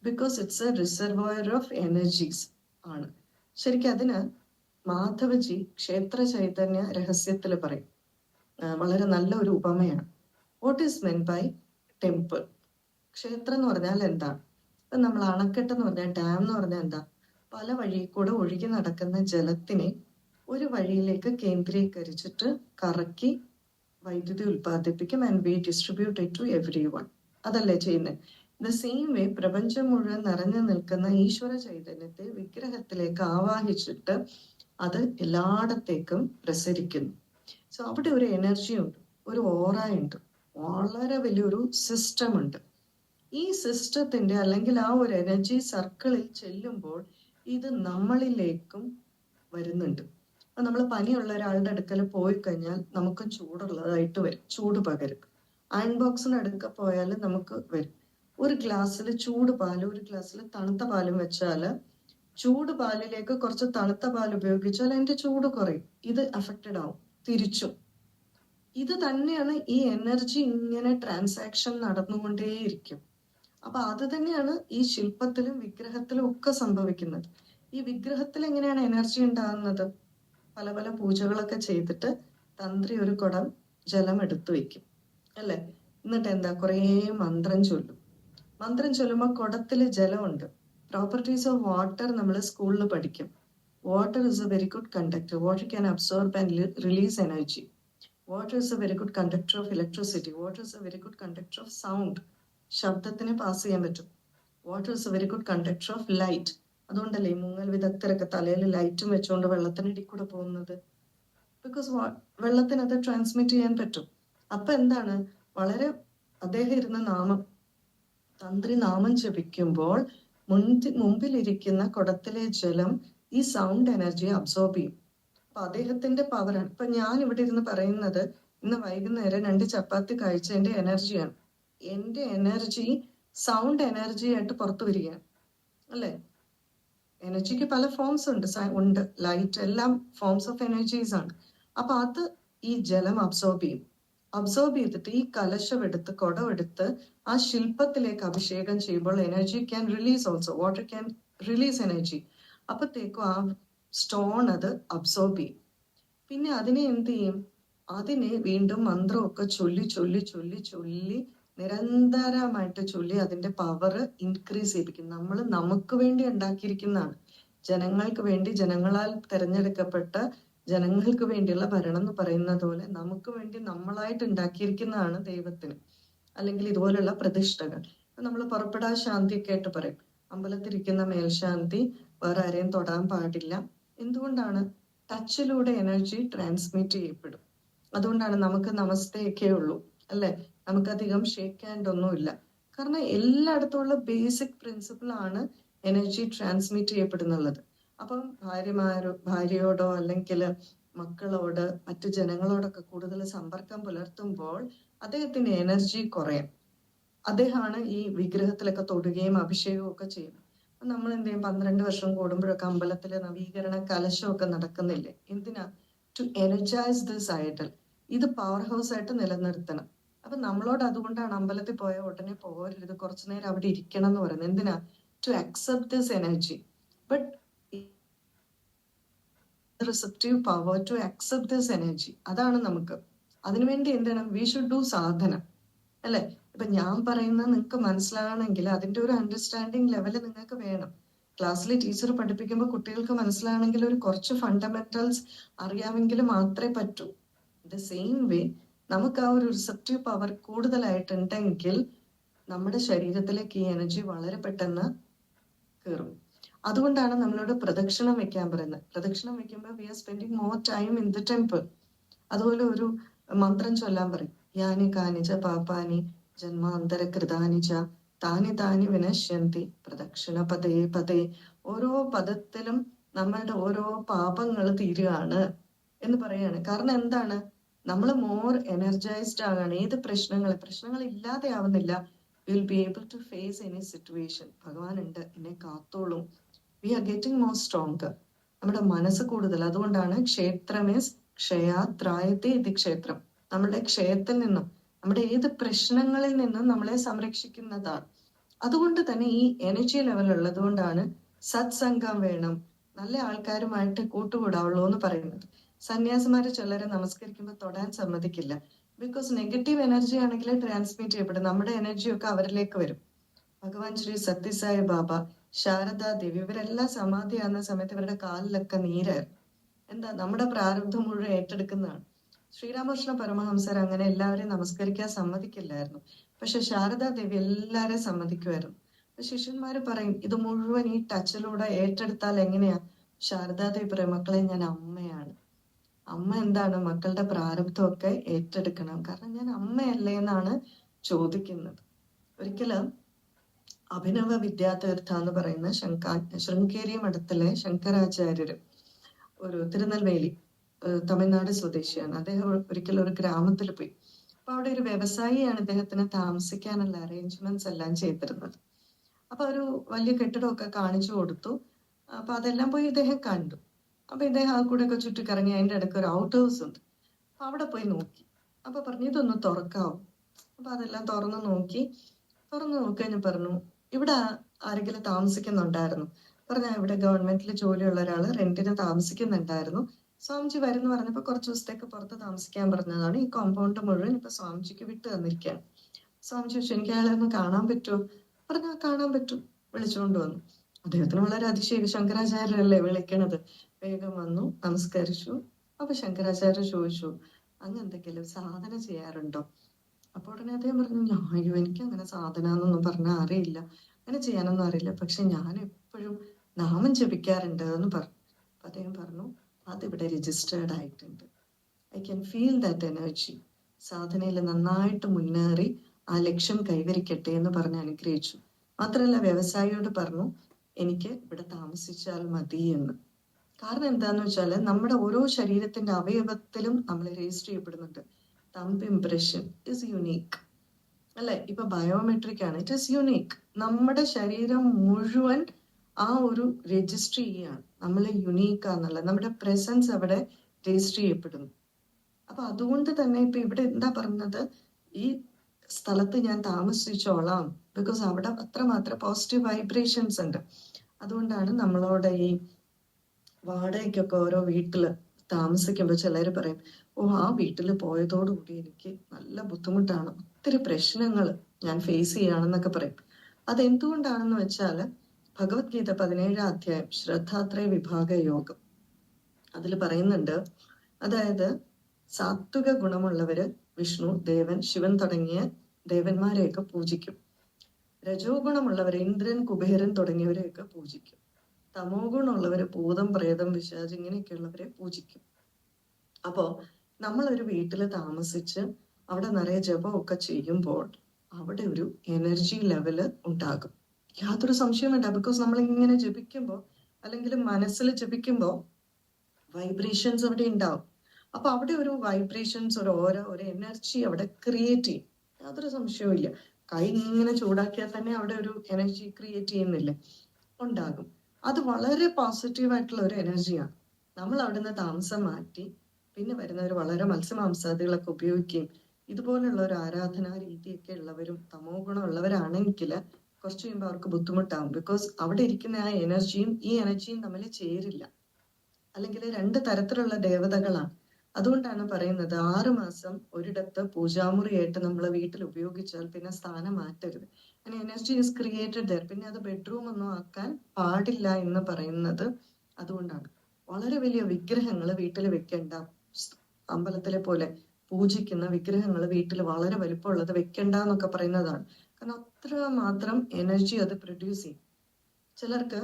Because it's A reservoir of energies ആണ്. ശരിക്കും അതിന് മാധവജി ക്ഷേത്ര ചൈതന്യ രഹസ്യത്തിൽ പറയും, വളരെ നല്ല ഒരു ഉപമയാണ്. What is meant by temple? ക്ഷേത്രം എന്ന് പറഞ്ഞാൽ എന്താണ്? ഇപ്പൊ നമ്മൾ അണക്കെട്ട് എന്ന് പറഞ്ഞാൽ, ഡാം എന്ന് പറഞ്ഞാൽ എന്താ? പല വഴി കൂടെ ഒഴുകി നടക്കുന്ന ജലത്തിനെ ഒരു വഴിയിലേക്ക് കേന്ദ്രീകരിച്ചിട്ട് കറക്കി വൈദ്യുതി ഉൽപ്പാദിപ്പിക്കും, and we distribute it to everyone. അതല്ലേ ചെയ്യുന്നത്? ദ സെയിം വേ പ്രപഞ്ചം മുഴുവൻ നിറഞ്ഞു നിൽക്കുന്ന ഈശ്വര ചൈതന്യത്തെ വിഗ്രഹത്തിലേക്ക് ആവാഹിച്ചിട്ട് അത് എല്ലായിടത്തേക്കും പ്രസരിക്കുന്നു. സോ അവിടെ ഒരു എനർജി ഉണ്ട്, ഒരു ഓറ ഉണ്ട്, വളരെ വലിയൊരു സിസ്റ്റം ഉണ്ട്. ഈ സിസ്റ്റത്തിന്റെ അല്ലെങ്കിൽ ആ ഒരു എനർജി സർക്കിളിൽ ചെല്ലുമ്പോൾ ഇത് നമ്മളിലേക്കും വരുന്നുണ്ട്. അപ്പൊ നമ്മൾ പനിയുള്ള ഒരാളുടെ അടുക്കൽ പോയി കഴിഞ്ഞാൽ നമുക്ക് ചൂടുള്ളതായിട്ട് വരും, ചൂട് പകരും. അയൺ ബോക്സിന് അടുക്ക പോയാൽ നമുക്ക് വരും. ഒരു ഗ്ലാസ്സിൽ ചൂട് പാലും ഒരു ഗ്ലാസ്സിൽ തണുത്ത പാലും വെച്ചാൽ ചൂട് പാലിലേക്ക് കുറച്ച് തണുത്ത പാൽ ഉപയോഗിച്ചാൽ അതിന്റെ ചൂട് കുറയും, ഇത് അഫക്റ്റഡ് ആവും. തിരിച്ചും ഇത് തന്നെയാണ്, ഈ എനർജി ഇങ്ങനെ ട്രാൻസാക്ഷൻ നടന്നുകൊണ്ടേയിരിക്കും. അപ്പൊ അത് തന്നെയാണ് ഈ ശില്പത്തിലും വിഗ്രഹത്തിലും ഒക്കെ സംഭവിക്കുന്നത്. ഈ വിഗ്രഹത്തിൽ എങ്ങനെയാണ് എനർജി ഉണ്ടാകുന്നത്? പല പല പൂജകളൊക്കെ ചെയ്തിട്ട് തന്ത്രി ഒരു കുടം ജലം എടുത്തു വെക്കും, അല്ലെ. എന്നിട്ട് എന്താ, കുറേ മന്ത്രം ചൊല്ലും. മന്ത്രം ചൊല്ലുമ്പോൾ കുടത്തില് ജലമുണ്ട്. പ്രോപ്പർട്ടീസ് ഓഫ് വാട്ടർ നമ്മൾ സ്കൂളിൽ പഠിക്കും. Water is a very good conductor. Water can absorb and release energy. Water is a very good conductor of electricity. Water is a very good conductor of sound. ശബ്ദത്തിനെ pass ചെയ്യാൻ പറ്റും. Water is a very good conductor of light. അതുകൊണ്ടല്ലേ മുങ്ങൽ വിദഗ്ധരൊക്കെ തലയിൽ ലൈറ്റും വെച്ചുകൊണ്ട് വെള്ളത്തിനിടയിൽ കൂടെ പോകുന്നത്? ബിക്കോസ് വെള്ളത്തിന് അത് ട്രാൻസ്മിറ്റ് ചെയ്യാൻ പറ്റും. അപ്പൊ എന്താണ്, വളരെ അദ്ദേഹം ഇരുന്ന നാമം, തന്ത്രി നാമം ജപിക്കുമ്പോൾ മുമ്പിലിരിക്കുന്ന കുടത്തിലെ ജലം ഈ സൗണ്ട് എനർജിയെ അബ്സോർബ് ചെയ്യും. അപ്പൊ അദ്ദേഹത്തിന്റെ പവറാണ്. ഇപ്പൊ ഞാൻ ഇവിടെ ഇരുന്ന് പറയുന്നത് ഇന്ന് വൈകുന്നേരം 2 ചപ്പാത്തി കഴിച്ചതിന്റെ എനർജിയാണ്. എന്റെ എനർജി സൗണ്ട് എനർജി ആയിട്ട് പുറത്തു വരികയാണ്, അല്ലെ. എനർജിക്ക് പല ഫോംസ് ഉണ്ട്, ലൈറ്റ്, എല്ലാം ഫോംസ് ഓഫ് എനർജീസ് ആണ്. അപ്പൊ അത് ഈ ജലം അബ്സോർബ് ചെയ്യും. അബ്സോർബ് ചെയ്തിട്ട് ഈ കലശം എടുത്ത് കുടമെടുത്ത് ആ ശില്പത്തിലേക്ക് അഭിഷേകം ചെയ്യുമ്പോൾ energy can release also. Water can release energy. അപ്പത്തേക്കും ആ സ്റ്റോൺ അത് അബ്സോർബ് ചെയ്യും. പിന്നെ അതിനെ എന്ത് ചെയ്യും? അതിനെ വീണ്ടും മന്ത്രമൊക്കെ ചൊല്ലി ചൊല്ലി ചൊല്ലി ചൊല്ലി നിരന്തരമായിട്ട് ചൊല്ലി അതിന്റെ പവർ ഇൻക്രീസ് ചെയ്യിപ്പിക്കും. നമ്മൾ നമുക്ക് വേണ്ടി ഉണ്ടാക്കിയിരിക്കുന്നതാണ്. ജനങ്ങൾക്ക് വേണ്ടി, ജനങ്ങളാൽ തെരഞ്ഞെടുക്കപ്പെട്ട ജനങ്ങൾക്ക് വേണ്ടിയുള്ള ഭരണം എന്ന് പറയുന്നത് പോലെ നമുക്ക് വേണ്ടി നമ്മളായിട്ട് ഉണ്ടാക്കിയിരിക്കുന്നതാണ് ദൈവത്തിന്. അല്ലെങ്കിൽ ഇതുപോലുള്ള പ്രതിഷ്ഠകൾ. നമ്മൾ പുറപ്പെടാ ശാന്തിയൊക്കെ ആയിട്ട് പറയും, അമ്പലത്തിരിക്കുന്ന മേൽശാന്തി വേറെ ആരെയും തൊടാൻ പാടില്ല. എന്തുകൊണ്ടാണ്? ടച്ചിലൂടെ എനർജി ട്രാൻസ്മിറ്റ് ചെയ്യപ്പെടും. അതുകൊണ്ടാണ് നമുക്ക് നമസ്തയൊക്കെ ഉള്ളൂ, അല്ലെ? നമുക്കധികം ഷേക്ക് ഹാൻഡ് ഒന്നുമില്ല. കാരണം എല്ലായിടത്തുമുള്ള ബേസിക് പ്രിൻസിപ്പിൾ ആണ് എനർജി ട്രാൻസ്മിറ്റ് ചെയ്യപ്പെടുന്നുള്ളത്. അപ്പം ഭാര്യയോടോ അല്ലെങ്കിൽ മക്കളോട് മറ്റു ജനങ്ങളോടൊക്കെ കൂടുതൽ സമ്പർക്കം പുലർത്തുമ്പോൾ അദ്ദേഹത്തിന്റെ എനർജി കുറയാം. അദ്ദേഹമാണ് ഈ വിഗ്രഹത്തിലൊക്കെ തൊടുകയും അഭിഷേകവും ഒക്കെ ചെയ്യുന്നത്. നമ്മൾ എന്ത് ചെയ്യും? 12 വർഷം കൂടുമ്പോഴൊക്കെ അമ്പലത്തിലെ നവീകരണ കലശമൊക്കെ നടക്കുന്നില്ലേ? എന്തിനാ? To energise this idol. ഇത് പവർ ഹൗസ് ആയിട്ട് നിലനിർത്തണം. അപ്പൊ നമ്മളോട് അതുകൊണ്ടാണ് അമ്പലത്തിൽ പോയ ഉടനെ പോകരുത്, കുറച്ചു നേരം അവിടെ ഇരിക്കണം എന്ന് പറയുന്നത്. എന്തിനാ? To accept this energy. But receptive power to accept this energy. അതാണ് നമുക്ക്. അതിനുവേണ്ടി എന്താണ്? വി ഷുഡ് ഡു സാധന, അല്ലെ? ഇപ്പൊ ഞാൻ പറയുന്നത് നിങ്ങൾക്ക് മനസ്സിലാകണമെങ്കിൽ അതിന്റെ ഒരു അണ്ടർസ്റ്റാൻഡിങ് ലെവല് നിങ്ങൾക്ക് വേണം. ക്ലാസ്സിൽ ടീച്ചർ പഠിപ്പിക്കുമ്പോൾ കുട്ടികൾക്ക് മനസ്സിലാകണമെങ്കിൽ ഒരു കുറച്ച് ഫണ്ടമെന്റൽസ് അറിയാമെങ്കിൽ മാത്രമേ പറ്റൂ. ദ സെയിം വേ നമുക്ക് ആ ഒരു റിസപ്റ്റീവ് പവർ കൂടുതലായിട്ടുണ്ടെങ്കിൽ നമ്മുടെ ശരീരത്തിലേക്ക് ഈ എനർജി വളരെ പെട്ടെന്ന് കയറും. അതുകൊണ്ടാണ് നമ്മളോട് പ്രദക്ഷിണം വെക്കാൻ പറയുന്നത്. പ്രദക്ഷിണം വെക്കുമ്പോൾ we are spending more time in the temple. അതുപോലെ ഒരു മന്ത്രം ചൊല്ലാൻ പറയും, യാനി കാനിച്ച പാപ്പാനി ജന്മാന്തര കൃതാനിച്ച താനി താനി വിനശ്യന്തി പ്രദക്ഷിണ പതേ പതേ. ഓരോ പദത്തിലും നമ്മളുടെ ഓരോ പാപങ്ങൾ തീരുകയാണ് എന്ന് പറയാണ്. കാരണം എന്താണ്? നമ്മൾ മോർ എനർജൈസ്ഡ് ആകാണ്. ഏത് പ്രശ്നങ്ങൾ ഇല്ലാതെ ആവുന്നില്ല. Will be able to face any situation. ഭഗവാൻ ഉണ്ട്, എന്നെ കാത്തോളും. We are getting more stronger. നമ്മുടെ മനസ്സ് കൂടുതൽ. അതുകൊണ്ടാണ് ക്ഷേത്രം ഈസ് ക്ഷയാത്രായത്തെ ഇത് ക്ഷേത്രം. നമ്മുടെ ക്ഷയത്തിൽ നിന്നും, നമ്മുടെ ഏത് പ്രശ്നങ്ങളിൽ നിന്നും നമ്മളെ സംരക്ഷിക്കുന്നതാണ്. അതുകൊണ്ട് തന്നെ ഈ എനർജി ലെവൽ ഉള്ളത് കൊണ്ടാണ് സത്സംഗം വേണം, നല്ല ആൾക്കാരുമായിട്ട് കൂട്ടുകൂടാവുള്ളൂ എന്ന് പറയുന്നത്. സന്യാസിമാര് ചിലരെ നമസ്കരിക്കുമ്പോൾ തൊടാൻ സമ്മതിക്കില്ല. ബിക്കോസ് നെഗറ്റീവ് എനർജി ആണെങ്കിൽ ട്രാൻസ്മിറ്റ് ചെയ്യപ്പെടും. നമ്മുടെ എനർജിയൊക്കെ അവരിലേക്ക് വരും. ഭഗവാൻ ശ്രീ സത്യസായി ബാബ, ശാരദാ ദേവി, ഇവരെല്ലാം സമാധിയാകുന്ന സമയത്ത് ഇവരുടെ കാലിലൊക്കെ നീരായിരുന്നു. എന്താ? നമ്മുടെ പ്രാരബ്ധം മുഴുവൻ ഏറ്റെടുക്കുന്നതാണ്. ശ്രീരാമകൃഷ്ണ പരമഹംസർ അങ്ങനെ എല്ലാവരെയും നമസ്കരിക്കാൻ സമ്മതിക്കില്ലായിരുന്നു. പക്ഷെ ശാരദാ ദേവി എല്ലാവരെയും സമ്മതിക്കുമായിരുന്നു. ശിഷ്യന്മാര് പറയും, ഇത് മുഴുവൻ ഈ ടച്ചിലൂടെ ഏറ്റെടുത്താൽ എങ്ങനെയാ? ശാരദാദേവി പറയും, മക്കളെ ഞാൻ അമ്മയാണ്. അമ്മ എന്താണ്? മക്കളുടെ പ്രാരബ്ധമൊക്കെ ഏറ്റെടുക്കണം. കാരണം ഞാൻ അമ്മയല്ലേ എന്നാണ് ചോദിക്കുന്നത്. ഒരിക്കലും അഭിനവ വിദ്യാതീർത്ഥ എന്ന് പറയുന്ന ശൃംഗേരി മഠത്തിലെ ശങ്കരാചാര്യര്, ഒരു തിരുനെൽവേലി തമിഴ്നാട് സ്വദേശിയാണ്. അദ്ദേഹം ഒരിക്കലും ഒരു ഗ്രാമത്തിൽ പോയി. അപ്പൊ അവിടെ ഒരു വ്യവസായിയാണ് ഇദ്ദേഹത്തിന് താമസിക്കാനുള്ള അറേഞ്ച്മെന്റ്സ് എല്ലാം ചെയ്തിരുന്നത്. അപ്പൊ ഒരു വലിയ കെട്ടിടമൊക്കെ കാണിച്ചു കൊടുത്തു. അപ്പൊ അതെല്ലാം പോയി ഇദ്ദേഹം കണ്ടു. അപ്പൊ ഇദ്ദേഹം ആ കൂടെ ഒക്കെ ചുറ്റിക്കറങ്ങി. അതിന്റെ ഇടയ്ക്ക് ഒരു ഔട്ട് ഹൗസ് ഉണ്ട്. അപ്പൊ അവിടെ പോയി നോക്കി. അപ്പൊ പറഞ്ഞു, ഇതൊന്ന് തുറക്കാവും. അപ്പൊ അതെല്ലാം തുറന്നു നോക്കി പറഞ്ഞു, ഇവിടെ ആരെങ്കിലും താമസിക്കുന്നുണ്ടായിരുന്നു? പറഞ്ഞാൽ ഇവിടെ ഗവൺമെന്റിൽ ജോലിയുള്ള ഒരാള് റെന്റിന് താമസിക്കുന്നുണ്ടായിരുന്നു. സ്വാമിജി വരുന്നു പറഞ്ഞപ്പോ കുറച്ച് ദിവസത്തേക്ക് പുറത്ത് താമസിക്കാൻ പറഞ്ഞതാണ്. ഈ കോമ്പൗണ്ട് മുഴുവൻ ഇപ്പൊ സ്വാമിജിക്ക് വിട്ടു തന്നിരിക്കുകയാണ്. സ്വാമിജി ചോദിച്ചു, എനിക്ക് അയാളെ ഒന്ന് കാണാൻ പറ്റുമോ? പറഞ്ഞാൽ കാണാൻ പറ്റും. വിളിച്ചുകൊണ്ട് വന്നു. അദ്ദേഹത്തിന് വളരെ അതിശയം, ശങ്കരാചാര്യരല്ലേ വിളിക്കണത്. വേഗം വന്നു, നമസ്കരിച്ചു. അപ്പൊ ശങ്കരാചാര്യ ചോദിച്ചു, അങ്ങ് എന്തെങ്കിലും സാധന ചെയ്യാറുണ്ടോ? അപ്പൊ ഉടനെ അദ്ദേഹം പറഞ്ഞു, അയ്യോ എനിക്ക് അങ്ങനെ സാധന എന്നൊന്നും പറഞ്ഞാൽ അറിയില്ല, അങ്ങനെ ചെയ്യാനൊന്നും അറിയില്ല, പക്ഷെ ഞാൻ എപ്പോഴും നാമം ജപിക്കാറുണ്ട് എന്ന് പറഞ്ഞു. അപ്പൊ അദ്ദേഹം പറഞ്ഞു, അതിവിടെ രജിസ്റ്റേർഡ് ആയിട്ടുണ്ട്. I can feel that energy. സാധനയിൽ നന്നായിട്ട് മുന്നേറി ആ ലക്ഷ്യം കൈവരിക്കട്ടെ എന്ന് പറഞ്ഞ് അനുഗ്രഹിച്ചു. മാത്രമല്ല വ്യവസായിയോട് പറഞ്ഞു, എനിക്ക് ഇവിടെ താമസിച്ചാൽ മതി എന്ന്. കാരണം എന്താന്ന് വെച്ചാല് നമ്മുടെ ഓരോ ശരീരത്തിന്റെ അവയവത്തിലും നമ്മൾ രജിസ്റ്റർ ചെയ്യപ്പെടുന്നുണ്ട്. തമ്പ് ഇംപ്രഷൻ ഇസ് യുണീക്ക്, അല്ലെ? ഇപ്പൊ ബയോമെട്രിക് ആണ്, ഇറ്റ് ഇസ് യുണീക്ക്. നമ്മുടെ ശരീരം മുഴുവൻ ആ ഒരു രജിസ്റ്റർ ചെയ്യാണ്, നമ്മൾ യുണീക്കാന്നുള്ളത്. നമ്മുടെ പ്രസൻസ് അവിടെ രജിസ്റ്റർ ചെയ്യപ്പെടുന്നു. അപ്പൊ അതുകൊണ്ട് തന്നെ ഇപ്പൊ ഇവിടെ എന്താ പറഞ്ഞത്, ഈ സ്ഥലത്ത് ഞാൻ താമസിച്ചോളാം, ബിക്കോസ് അവിടെ അത്രമാത്രം പോസിറ്റീവ് വൈബ്രേഷൻസ് ഉണ്ട്. അതുകൊണ്ടാണ് നമ്മളോട് ഈ വാടകയ്ക്കൊക്കെ ഓരോ വീട്ടില് താമസിക്കുമ്പോൾ ചിലര് പറയും, ഓ ആ വീട്ടിൽ പോയതോടുകൂടി എനിക്ക് നല്ല ബുദ്ധിമുട്ടാണ്, ഒത്തിരി പ്രശ്നങ്ങൾ ഞാൻ ഫേസ് ചെയ്യാണെന്നൊക്കെ പറയും. അതെന്തുകൊണ്ടാണെന്ന് വെച്ചാല് ഭഗവത്ഗീത 17 അധ്യായം ശ്രദ്ധാത്രയ വിഭാഗ യോഗം അതിൽ പറയുന്നുണ്ട്, അതായത് സാത്വിക ഗുണമുള്ളവര് വിഷ്ണു, ദേവൻ, ശിവൻ തുടങ്ങിയ ദേവന്മാരെയൊക്കെ പൂജിക്കും. രജോ ഗുണമുള്ളവര് ഇന്ദ്രൻ, കുബേരൻ തുടങ്ങിയവരെയൊക്കെ പൂജിക്കും. തമോ ഗുണമുള്ളവര് ഭൂതം, പ്രേതം, പിശാച് ഇങ്ങനെയൊക്കെയുള്ളവരെ പൂജിക്കും. അപ്പോ നമ്മളൊരു വീട്ടിൽ താമസിച്ച് അവിടെ നിറയെ ജപമൊക്കെ ചെയ്യുമ്പോൾ അവിടെ ഒരു എനർജി ലെവല് ഉണ്ടാകും, യാതൊരു സംശയം വേണ്ട. ബിക്കോസ് നമ്മൾ ഇങ്ങനെ ജപിക്കുമ്പോൾ അല്ലെങ്കിൽ മനസ്സിൽ ജപിക്കുമ്പോൾ വൈബ്രേഷൻസ് അവിടെ ഉണ്ടാവും. അപ്പൊ അവിടെ ഒരു വൈബ്രേഷൻസ്, ഒരു എനർജി അവിടെ ക്രിയേറ്റ് ചെയ്യും, യാതൊരു സംശയവും ഇല്ല. കൈ ഇങ്ങനെ ചൂടാക്കിയാൽ തന്നെ അവിടെ ഒരു എനർജി ക്രിയേറ്റ് ചെയ്യുന്നില്ലേ, ഉണ്ടാകും. അത് വളരെ പോസിറ്റീവ് ആയിട്ടുള്ള ഒരു എനർജിയാണ്. നമ്മൾ അവിടുന്ന് താമസം മാറ്റി പിന്നെ വരുന്നവർ വളരെ മത്സ്യമാംസാദികളൊക്കെ ഉപയോഗിക്കുകയും ഇതുപോലുള്ള ഒരു ആരാധനാ രീതിയൊക്കെ ഉള്ളവരും തമോ ഗുണം ഉള്ളവരാണെങ്കിൽ കുറച്ച് കഴിയുമ്പോൾ അവർക്ക് ബുദ്ധിമുട്ടാവും. ബിക്കോസ് അവിടെ ഇരിക്കുന്ന ആ എനർജിയും ഈ എനർജിയും തമ്മിൽ ചേരില്ല. അല്ലെങ്കിൽ 2 തരത്തിലുള്ള ദേവതകളാണ്. അതുകൊണ്ടാണ് പറയുന്നത് 6 മാസം ഒരിടത്ത് പൂജാമുറിയായിട്ട് നമ്മൾ വീട്ടിൽ ഉപയോഗിച്ചാൽ പിന്നെ സ്ഥാനം മാറ്റരുത്. അങ്ങനെ എനർജി ഈസ് ക്രിയേറ്റഡ് ദർ. പിന്നെ അത് ബെഡ്റൂം ഒന്നും ആക്കാൻ പാടില്ല എന്ന് പറയുന്നത് അതുകൊണ്ടാണ്. വളരെ വലിയ വിഗ്രഹങ്ങൾ വീട്ടിൽ വെക്കേണ്ട, അമ്പലത്തിലെ പോലെ പൂജിക്കുന്ന വിഗ്രഹങ്ങൾ വീട്ടിൽ വളരെ വലിപ്പമുള്ളത് വെക്കണ്ട എന്നൊക്കെ പറയുന്നതാണ്. കാരണം അത്ര മാത്രം എനർജി അത് പ്രൊഡ്യൂസ് ചെയ്യും. ചിലർക്ക്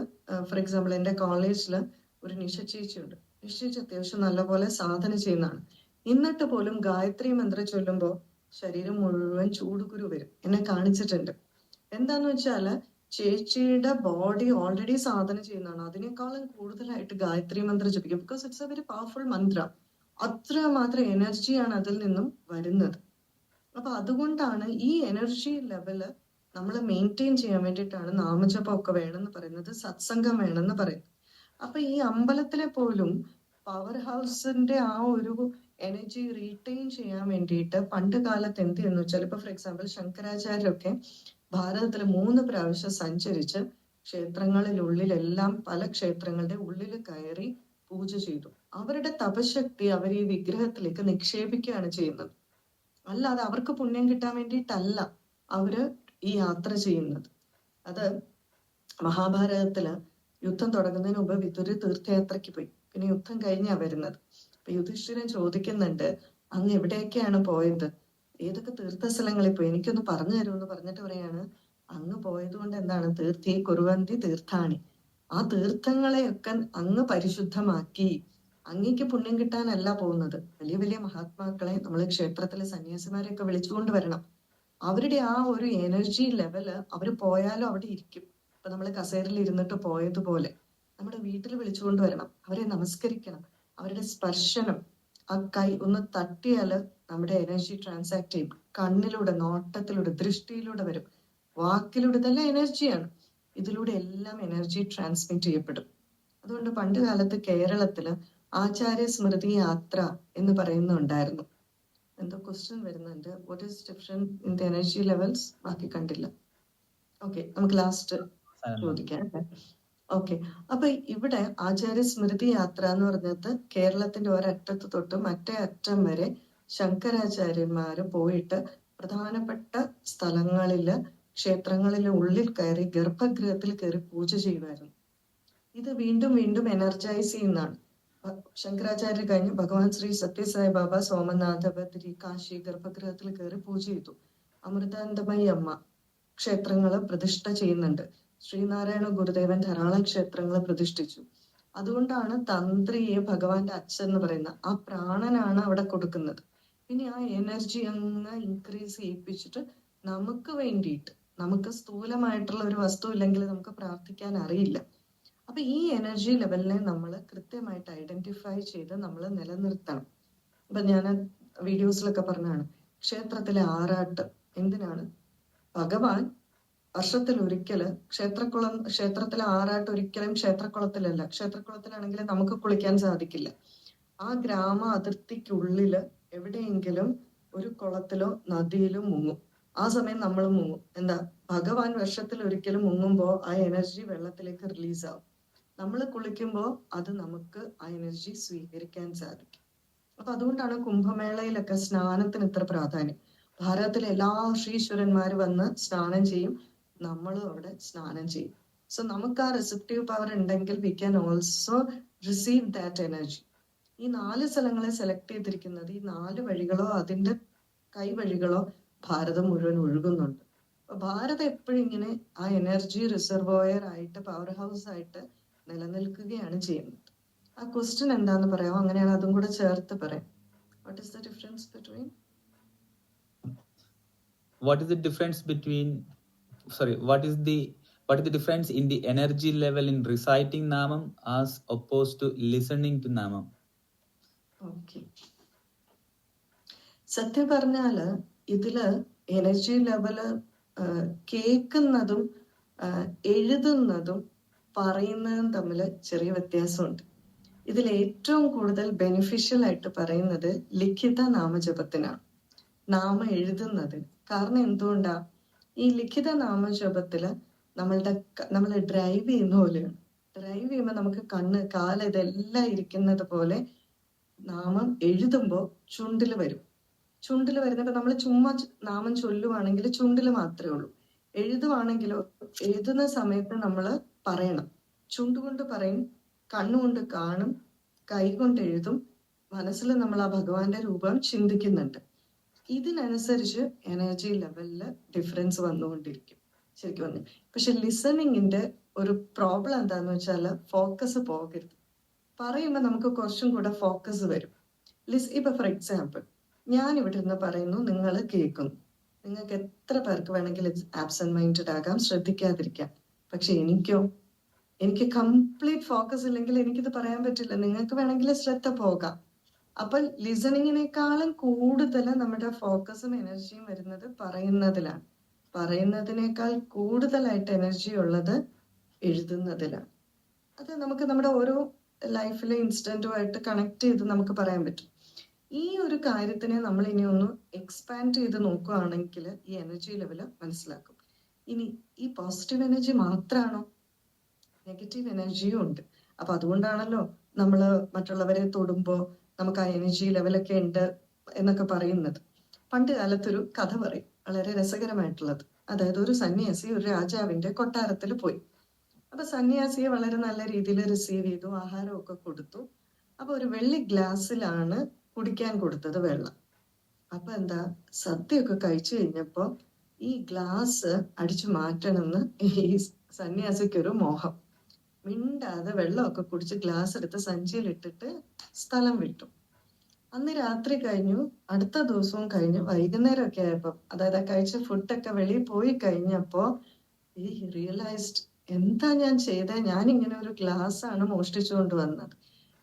ഫോർ എക്സാമ്പിൾ എൻ്റെ കോളേജില് ഒരു നിഷ ചേച്ചിയുണ്ട്. നിഷ ചേച്ചി അത്യാവശ്യം നല്ലപോലെ സാധന ചെയ്യുന്നതാണ്. എന്നിട്ട് പോലും ഗായത്രി മന്ത്രം ചൊല്ലുമ്പോൾ ശരീരം മുഴുവൻ ചൂടുകുരു വരും. എന്നെ കാണിച്ചിട്ടുണ്ട്. എന്താന്ന് വെച്ചാല് ചേച്ചിയുടെ ബോഡി ഓൾറെഡി സാധന ചെയ്യുന്നതാണ്, അതിനേക്കാളും കൂടുതലായിട്ട് ഗായത്രി മന്ത്രം ജപിക്കും. Because it's a very powerful mantra. അത്ര മാത്രം എനർജിയാണ് അതിൽ നിന്നും വരുന്നത്. അപ്പൊ അതുകൊണ്ടാണ് ഈ എനർജി ലെവല് നമ്മൾ മെയിൻറ്റെയിൻ ചെയ്യാൻ വേണ്ടിയിട്ടാണ് നാമജപം ഒക്കെ വേണമെന്ന് പറയുന്നത്, സത്സംഗം വേണമെന്ന് പറയുന്നത്. അപ്പൊ ഈ അമ്പലത്തിലെ പോലും പവർ ഹൗസിന്റെ ആ ഒരു എനർജി റീറ്റെയിൻ ചെയ്യാൻ വേണ്ടിയിട്ട് പണ്ട് കാലത്ത് എന്ത് ചെയ്യുന്നു വെച്ചാൽ, ഇപ്പൊ ഫോർ എക്സാമ്പിൾ ശങ്കരാചാര്യരൊക്കെ ഭാരതത്തിൽ 3 പ്രാവശ്യം സഞ്ചരിച്ച് ക്ഷേത്രങ്ങളിലുള്ളിലെല്ലാം പല ക്ഷേത്രങ്ങളുടെ ഉള്ളിൽ കയറി പൂജ ചെയ്തു. അവരുടെ തപശക്തി അവർ ഈ വിഗ്രഹത്തിലേക്ക് നിക്ഷേപിക്കുകയാണ് ചെയ്യുന്നത്. അല്ലാതെ അവർക്ക് പുണ്യം കിട്ടാൻ വേണ്ടിയിട്ടല്ല അവര് ഈ യാത്ര ചെയ്യുന്നത്. അത് മഹാഭാരതത്തില് യുദ്ധം തുടങ്ങുന്നതിന് മുമ്പ് വിതുര തീർത്ഥയാത്രയ്ക്ക് പോയി. പിന്നെ യുദ്ധം കഴിഞ്ഞാ വരുന്നത്. അപ്പൊ യുധിഷ്ഠിരൻ ചോദിക്കുന്നുണ്ട്, അങ്ങ് എവിടെയൊക്കെയാണ് പോയത്, ഏതൊക്കെ തീർത്ഥസ്ഥലങ്ങളിൽ പോയി, എനിക്കൊന്ന് പറഞ്ഞു തരുമെന്ന് പറഞ്ഞിട്ട് പറയാണ്, അങ്ങ് പോയത് കൊണ്ട് എന്താണ്, തീർത്ഥി കുറുവന്തി തീർത്ഥാണി, ആ തീർത്ഥങ്ങളെയൊക്കെ അങ്ങ് പരിശുദ്ധമാക്കി. അങ്ങേക്ക് പുണ്യം കിട്ടാനല്ല പോകുന്നത്. വലിയ വലിയ മഹാത്മാക്കളെ നമ്മൾ ക്ഷേത്രത്തിലെ സന്യാസിമാരെയൊക്കെ വിളിച്ചുകൊണ്ട് വരണം. അവരുടെ ആ ഒരു എനർജി ലെവല് അവര് പോയാലും അവിടെ ഇരിക്കും. ഇപ്പൊ നമ്മൾ കസേരയിൽ ഇരുന്നിട്ട് പോയതുപോലെ നമ്മുടെ വീട്ടിൽ വിളിച്ചുകൊണ്ട് വരണം. അവരെ നമസ്കരിക്കണം. അവരുടെ സ്പർശനം, ആ കൈ ഒന്ന് തട്ടിയാല് നമ്മുടെ എനർജി ട്രാൻസാക്ട് ചെയ്യും. കണ്ണിലൂടെ, നോട്ടത്തിലൂടെ, ദൃഷ്ടിയിലൂടെ വരും, വാക്കിലൂടെ, ഇതെല്ലാം എനർജിയാണ്. ഇതിലൂടെ എല്ലാം എനർജി ട്രാൻസ്മിറ്റ് ചെയ്യപ്പെടും. അതുകൊണ്ട് പണ്ട് കാലത്ത് കേരളത്തില് ആചാര്യ സ്മൃതി യാത്ര എന്ന് പറയുന്നുണ്ടായിരുന്നു. എന്തോ ക്വസ്റ്റ്യൻ വരുന്നുണ്ട്, what is different in the energy levels, ബാക്കി കണ്ടില്ല. ഓക്കെ, നമുക്ക് ലാസ്റ്റ് ചോദിക്കാം. ഓക്കെ, അപ്പൊ ഇവിടെ ആചാര്യ സ്മൃതി യാത്ര എന്ന് പറഞ്ഞത് കേരളത്തിന്റെ ഒരറ്റത്ത് തൊട്ട് മറ്റേ അറ്റം വരെ ശങ്കരാചാര്യന്മാര് പോയിട്ട് പ്രധാനപ്പെട്ട സ്ഥലങ്ങളില് ക്ഷേത്രങ്ങളിലെ ഉള്ളിൽ കയറി ഗർഭഗൃഹത്തിൽ കയറി പൂജ ചെയ്യുമായിരുന്നു. ഇത് വീണ്ടും വീണ്ടും എനർജൈസ് ചെയ്യുന്നതാണ്. ശങ്കരാചാര്യ കഴിഞ്ഞ് ഭഗവാൻ ശ്രീ സത്യസായി ബാബ സോമനാഥ ബദ്രി കാശി ഗർഭഗൃഹത്തിൽ കയറി പൂജ ചെയ്തു. അമൃതാനന്ദമയി അമ്മ ക്ഷേത്രങ്ങള് പ്രതിഷ്ഠ ചെയ്യുന്നുണ്ട്. ശ്രീനാരായണ ഗുരുദേവൻ ധാരാളം ക്ഷേത്രങ്ങൾ പ്രതിഷ്ഠിച്ചു. അതുകൊണ്ടാണ് തന്ത്രിയെ ഭഗവാന്റെ അച്ഛൻ എന്ന് പറയുന്ന ആ പ്രാണനാണ് അവിടെ കൊടുക്കുന്നത്. പിന്നെ ആ എനർജി അങ്ങ് ഇൻക്രീസ് ചെയ്യിപ്പിച്ചിട്ട് നമുക്ക് വേണ്ടിയിട്ട്, നമുക്ക് സ്ഥൂലമായിട്ടുള്ള ഒരു വസ്തു ഇല്ലെങ്കിൽ നമുക്ക് പ്രാർത്ഥിക്കാൻ അറിയില്ല. അപ്പൊ ഈ എനർജി ലെവലിനെ നമ്മൾ കൃത്യമായിട്ട് ഐഡന്റിഫൈ ചെയ്ത് നമ്മൾ നിലനിർത്തണം. അപ്പൊ ഞാൻ വീഡിയോസിലൊക്കെ പറഞ്ഞാണ്, ക്ഷേത്രത്തിലെ ആറാട്ട് എന്തിനാണ്? ഭഗവാൻ വർഷത്തിൽ ഒരിക്കല് ക്ഷേത്രത്തിലെ ആറാട്ട് ഒരിക്കലും ക്ഷേത്രക്കുളത്തിലല്ല. ക്ഷേത്രക്കുളത്തിലാണെങ്കിൽ നമുക്ക് കുളിക്കാൻ സാധിക്കില്ല. ആ ഗ്രാമ അതിർത്തിക്കുള്ളില് എവിടെയെങ്കിലും ഒരു കുളത്തിലോ നദിയിലോ മുങ്ങും. ആ സമയം നമ്മൾ മുങ്ങും. എന്താ, ഭഗവാൻ വർഷത്തിൽ ഒരിക്കലും മുങ്ങുമ്പോൾ ആ എനർജി വെള്ളത്തിലേക്ക് റിലീസ് ആവും. നമ്മൾ കുളിക്കുമ്പോൾ അത് നമുക്ക് ആ എനർജി സ്വീകരിക്കാൻ സാധിക്കും. അപ്പൊ അതുകൊണ്ടാണ് കുംഭമേളയിലൊക്കെ സ്നാനത്തിന് ഇത്ര പ്രാധാന്യം. ഭാരതത്തിലെ എല്ലാ ശ്രീശ്വരന്മാര് വന്ന് സ്നാനം ചെയ്യും, നമ്മളും അവിടെ സ്നാനം ചെയ്യും. സോ നമുക്ക് ആ റിസപ്റ്റീവ് പവർ ഉണ്ടെങ്കിൽ we can also receive that energy. ഈ 4 സ്ഥലങ്ങളെ സെലക്ട് ചെയ്തിരിക്കുന്നത്, ഈ 4 വഴികളോ അതിന്റെ കൈവഴികളോ ഭാരതം മുഴുവൻ ഒഴുകുന്നുണ്ട്. അപ്പൊ ഭാരതം എപ്പോഴും ഇങ്ങനെ ആ എനർജി റിസർവോയർ ആയിട്ട്, പവർ ഹൗസ് ആയിട്ട് നിലനിൽക്കുകയാണ് ചെയ്യുന്നത്. ആ ക്വസ്റ്റ്യൻ എന്താന്ന് പറയാമോ? അങ്ങനെയാണ് അതും കൂടെ ചേർത്ത് പറയാം. What is the difference between what is the difference between what is the difference in the energy level in reciting namam as opposed to listening to namam? Okay, സത്യം പറഞ്ഞാല് ഇതില് എനർജി ലെവല് കേൾക്കുന്നതും എഴുതുന്നതും പറയുന്നതും തമ്മിൽ ചെറിയ വ്യത്യാസമുണ്ട്. ഇതിൽ ഏറ്റവും കൂടുതൽ ബെനിഫിഷ്യൽ ആയിട്ട് പറയുന്നത് ലിഖിത നാമജപത്തിനാണ്, നാമ എഴുതുന്നതിന്. കാരണം എന്തുകൊണ്ടാ? ഈ ലിഖിത നാമജപത്തില് നമ്മൾ ഡ്രൈവ് ചെയ്യുന്ന പോലെയാണ്. ഡ്രൈവ് ചെയ്യുമ്പോൾ നമുക്ക് കണ്ണ്, കാല് ഇതെല്ലാം ഇരിക്കുന്നത് പോലെ നാമം എഴുതുമ്പോൾ ചുണ്ടിൽ വരും. ചുണ്ടിൽ വരുന്നപ്പോ നമ്മൾ ചുമ്മാ നാമം ചൊല്ലുവാണെങ്കിൽ ചുണ്ടിൽ മാത്രമേ ഉള്ളൂ. എഴുതുവാണെങ്കിലോ എഴുതുന്ന സമയത്ത് നമ്മൾ പറയണം. ചുണ്ടുകൊണ്ട് പറയും, കണ്ണുകൊണ്ട് കാണും, കൈകൊണ്ട് എഴുതും, മനസ്സിൽ നമ്മൾ ആ ഭഗവാന്റെ രൂപം ചിന്തിക്കുന്നുണ്ട്. ഇതിനനുസരിച്ച് എനർജി ലെവലില് ഡിഫറൻസ് വന്നുകൊണ്ടിരിക്കും ശരിക്കും പറഞ്ഞു. പക്ഷെ ലിസണിങ്ങിന്റെ ഒരു പ്രോബ്ലം എന്താന്ന് വെച്ചാൽ ഫോക്കസ് പോകരുത്. പറയുമ്പോൾ നമുക്ക് കുറച്ചും കൂടെ ഫോക്കസ് വരും. ഇപ്പൊ ഫോർ എക്സാമ്പിൾ, ഞാൻ ഇവിടെ നിന്ന് പറയുന്നു, നിങ്ങൾ കേൾക്കുന്നു. നിങ്ങൾക്ക് എത്ര പേർക്ക് വേണമെങ്കിലും ആബ്സെന്റ് മൈൻഡഡ് ആകാം, ശ്രദ്ധിക്കാതിരിക്കാം. പക്ഷെ എനിക്ക് കംപ്ലീറ്റ് ഫോക്കസ് ഇല്ലെങ്കിൽ എനിക്കിത് പറയാൻ പറ്റില്ല. നിങ്ങൾക്ക് വേണമെങ്കിൽ ശ്രദ്ധ പോകാം. അപ്പൊ ലിസണിങ്ങിനേക്കാളും കൂടുതൽ നമ്മുടെ ഫോക്കസും എനർജിയും വരുന്നത് പറയുന്നതിലാണ്. പറയുന്നതിനേക്കാൾ കൂടുതലായിട്ട് എനർജി ഉള്ളത് എഴുതുന്നതിലാണ്. അത് നമുക്ക് നമ്മുടെ ഓരോ ലൈഫിലെ ഇൻസിഡന്റുമായിട്ട് കണക്ട് ചെയ്ത് നമുക്ക് പറയാൻ പറ്റും. ഈ ഒരു കാര്യത്തിനെ നമ്മൾ ഇനി ഒന്ന് എക്സ്പാൻഡ് ചെയ്ത് നോക്കുകയാണെങ്കിൽ ഈ എനർജി ലെവല് മനസ്സിലാക്കും. ഇനി ഈ പോസിറ്റീവ് എനർജി മാത്രമാണോ? നെഗറ്റീവ് എനർജിയും ഉണ്ട്. അപ്പൊ അതുകൊണ്ടാണല്ലോ നമ്മള് മറ്റുള്ളവരെ തൊടുമ്പോ നമുക്ക് ആ എനർജി ലെവലൊക്കെ ഉണ്ട് എന്നൊക്കെ പറയുന്നത്. പണ്ട് കാലത്തൊരു കഥ പറയും, വളരെ രസകരമായിട്ടുള്ളത്. അതായത് ഒരു സന്യാസി ഒരു രാജാവിന്റെ കൊട്ടാരത്തിൽ പോയി. അപ്പൊ സന്യാസിയെ വളരെ നല്ല രീതിയിൽ റിസീവ് ചെയ്തു, ആഹാരമൊക്കെ കൊടുത്തു. അപ്പൊ ഒരു വെള്ളി ഗ്ലാസ്സിലാണ് കുടിക്കാൻ കൊടുത്തത് വെള്ളം. അപ്പൊ എന്താ, സദ്യയൊക്കെ കഴിച്ചു കഴിഞ്ഞപ്പോ ഈ ഗ്ലാസ് അടിച്ചു മാറ്റണമെന്ന് ഈ സന്യാസിക്കൊരു മോഹം. മിണ്ടാതെ വെള്ളമൊക്കെ കുടിച്ച് ഗ്ലാസ് എടുത്ത് സഞ്ചിയിലിട്ടിട്ട് സ്ഥലം വിട്ടു. അന്ന് രാത്രി കഴിഞ്ഞു, അടുത്ത ദിവസവും കഴിഞ്ഞു, വൈകുന്നേരമൊക്കെ ആയപ്പോ, അതായത് കഴിച്ച ഫുഡൊക്കെ വെളിയിൽ പോയി കഴിഞ്ഞപ്പോ ഈ റിയലൈസ്ഡ്, എന്താ ഞാൻ ചെയ്തേ? ഞാൻ ഇങ്ങനെ ഒരു ഗ്ലാസ് ആണ് മോഷ്ടിച്ചുകൊണ്ട് വന്നത്.